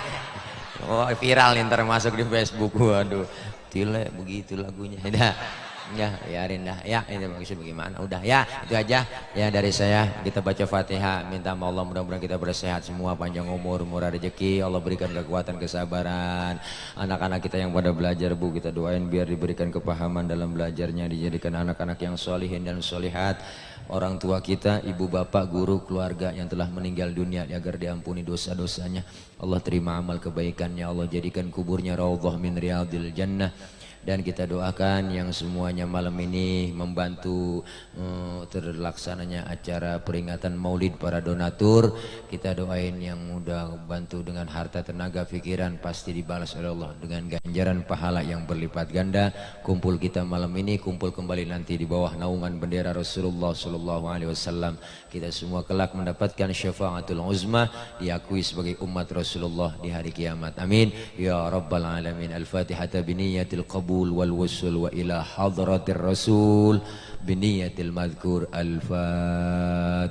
Oh viral nih ntar masuk di Facebook. Waduh. Tile begitu lagunya. Dah. Ya biarin dah ya, ini maksudnya bagaimana, udah ya itu aja ya dari saya. Kita baca Fatihah, minta sama Allah mudah-mudahan kita bersehat semua, panjang umur, murah rezeki, Allah berikan kekuatan kesabaran. Anak-anak kita yang pada belajar Bu, kita doain biar diberikan kepahaman dalam belajarnya, dijadikan anak-anak yang solihin dan solihat. Orang tua kita, ibu bapak, guru, keluarga yang telah meninggal dunia agar diampuni dosa-dosanya, Allah terima amal kebaikannya, Allah jadikan kuburnya raudhah min riyadil jannah. Dan kita doakan yang semuanya malam ini membantu terlaksananya acara peringatan Maulid para donatur. Kita doain yang mudah bantu dengan harta, tenaga, pikiran, pasti dibalas oleh Allah dengan ganjaran pahala yang berlipat ganda. Kumpul kita malam ini, kumpul kembali nanti di bawah naungan bendera Rasulullah SAW. Kita semua kelak mendapatkan syafaatul uzma, diakui sebagai umat Rasulullah di hari kiamat. Amin ya rabbal alamin. Al-Fatihah biniyatil qabul wal wusul wa ila hadratir rasul biniyatil madhkur. Al-Fatihah.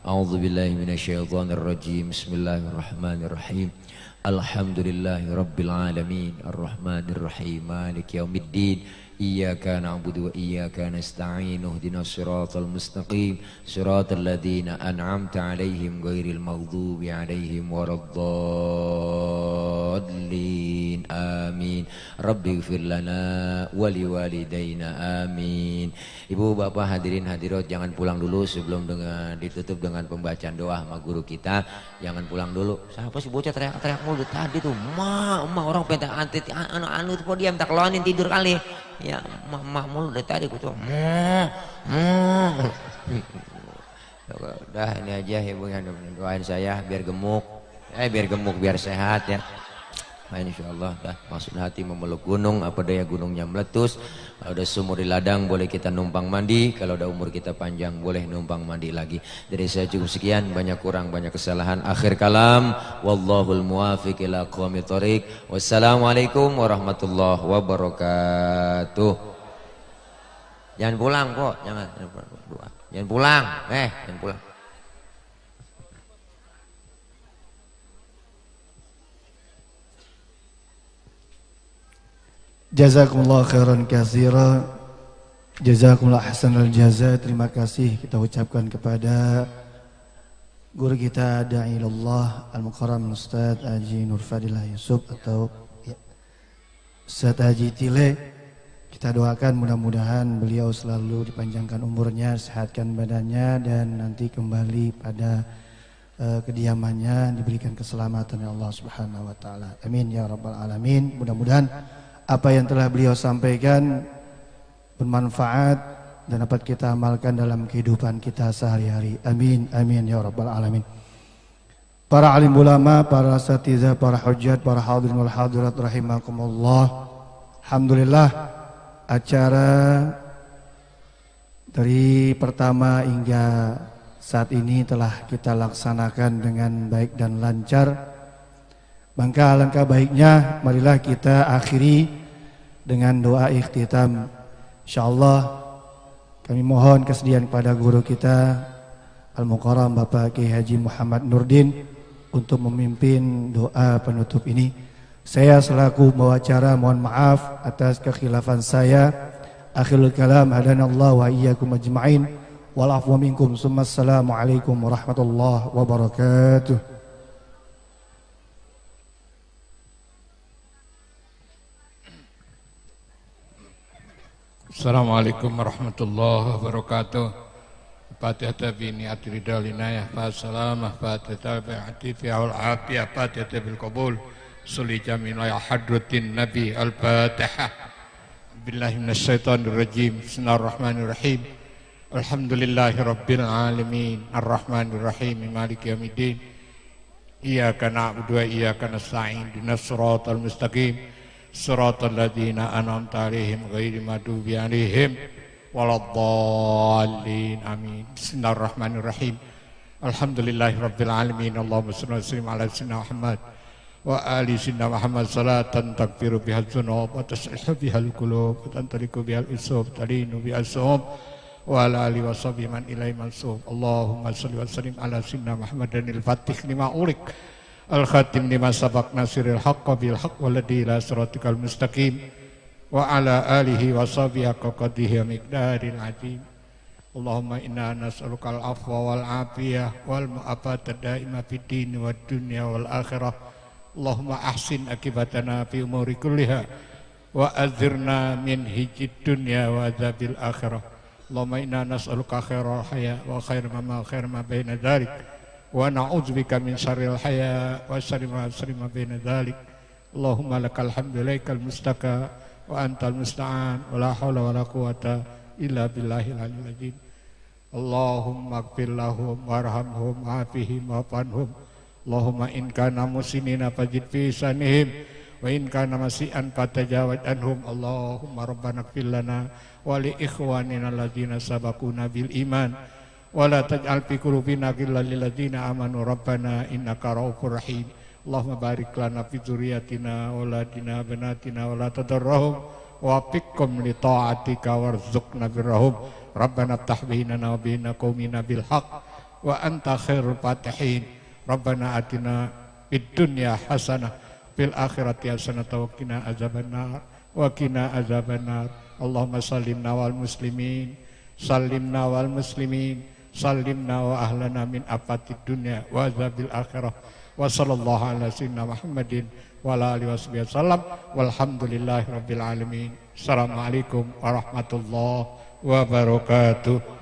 A'udzu billahi minasyaitonir rajim. Bismillahirrahmanirrahim. Alhamdulillahi rabbil alamin arrahmanir rahim maliki yaumiddin. Iyyaka na'budu wa iyyaka nasta'in ihdinas siratal mustaqim siratal ladzina an'amta 'alaihim ghairil maghdubi 'alaihim waraddallin. Amin. Rabbighfir lana wa liwalidayna. Amin. Ibu bapak hadirin hadirat jangan pulang dulu sebelum ditutup dengan pembacaan doa sama guru kita. Jangan pulang dulu. Siapa sih bocah teriak-teriak mulu dari tadi tuh? Ma orang pengen anu itu diam tak kelonin tidur kali. Ya mak mulu dari tadi ku tuh. Udah ini aja ibu yang doain saya biar gemuk. Biar gemuk biar sehat ya. Nah, insyaallah dah maksud hati memeluk gunung, apa daya gunungnya meletus. Kalau ada sumur di ladang boleh kita numpang mandi, kalau ada umur kita panjang boleh numpang mandi lagi. Dari saya cukup sekian, banyak kurang banyak kesalahan. Akhir kalam, wallahul muwaffiq ila aqwamit thoriq. Wassalamualaikum warahmatullahi wabarakatuh. Jangan pulang kok, jangan pulang. Jangan pulang. Jazakumullah khairan katsira. Jazakumullah ahsanal jaza. Terima kasih kita ucapkan kepada guru kita Da'ilallah Al-Mukarram Ustaz Haji Nur Fadilah Yusuf atau Ustaz Haji Tile. Kita doakan mudah-mudahan beliau selalu dipanjangkan umurnya, sehatkan badannya, dan nanti kembali pada kediamannya diberikan keselamatan oleh Allah Subhanahu wa taala. Amin ya rabbal alamin. Mudah-mudahan apa yang telah beliau sampaikan bermanfaat dan dapat kita amalkan dalam kehidupan kita sehari-hari. Amin amin ya rabbal alamin. Para alim ulama, para asatidzah, para hujjat, para hadirin wal hadirat rahimakumullah. Alhamdulillah, acara dari pertama hingga saat ini telah kita laksanakan dengan baik dan lancar. Maka alangkah baiknya marilah kita akhiri dengan doa ikhtitam. Insyaallah kami mohon kesediaan kepada guru kita Al-Mukarram Bapak Kiai Haji Muhammad Nurdin untuk memimpin doa penutup ini. Saya selaku pembawa acara mohon maaf atas kekhilafan saya. Akhirul kalam hadanallahu wa iyyakum ajma'in. Wal afwa minkum. Assalamualaikum warahmatullahi wabarakatuh. Assalamualaikum warahmatullahi wabarakatuh. Fatihah bi ni'ati ridal inayah fa salamah fatihah bi atifiyah wal afiyah fatihah bil qabul suli jamil ya hadratin nabi al-fatihah. Billahi minasyaitonir rajim. Bismillahirrahmanirrahim. Alhamdulillahi rabbil alamin arrahmanir rahim maliki yaumiddin. Iyyaka na'budu wa iyyaka nasta'in ihdinas siratal mustaqim siratal ladzina an'amta 'alaihim ghairil maghdubi 'alaihim waladdallin. Amin. Bismillahirrahmanirrahim. Alhamdulillahi rabbil alamin. Allahumma shalli wa sallim ala sayyidina Muhammad wa ali sayyidina Muhammad salatan takfiru bihal dzunub wa taslihu bihal qulub wa tantariku bihal usub talinu bihal sum wa ala alihi wa sahbihi man ilaihi mansub. Allahumma shalli wa sallim ala sayyidina Muhammadin al-fatih lima ulik al-khatim lima sabaq nasiril haqqa bil haqq walladhi ila siratikal mustaqim wa ala alihi wa sahbihi haqqa qadrihi wa miqdaril azim. Allahumma inna nas'aluka al-afwa wal afiyah wal mu'afata daima fid din wad dunya wal akhirah. Allahumma ahsin akibatana fi umuri kulliha wa azirna min hijid dunya wa azabil akhirah. Allahumma inna nas'aluka khairal haya wa khair ma baina dzalik wa na'udzubika min syarril haya wa syarri ma baina dzalik. Allahumma lakal hamdu laikal mustaka wa antal musta'an wa la haula wa la quwata illa billahil aliyyil azim. Allahumma ighfir lahum warhamhum wa'afihim wa'fanhum. Allahumma in kana musinina fajid fi sanihim wa in kana masi'an fatajawaz anhum. Allahumma rabbana ighfir lana wa li ikhwanina alladzina sabaquna bil iman wa la taj'al fi qulubina ghillan lil ladzina amanu rabbana innaka ra'ufur rahim. Allahumma barik lana fi dzurriyyatina wa auladina banatina wa la tadarrahum wa fiqhum li ta'atika warzuqna birrahum. Rabbana iftah bainana wa baina qaumina bil haqq wa anta khairul fatihin. Rabbana atina fid dunya hasanah fil akhirati hasanah wa qina azabannar wa qina azabannar. Allahumma sallimna wal muslimin sallimna wal muslimin sallimna wa ahlana min afatid dunya wa azabil akhirah. Wa sallallahu ala sayyidina Muhammadin wa ala alihi washabihi wasallam walhamdulillahi rabbil alamin. Assalamualaikum warahmatullahi wabarakatuh.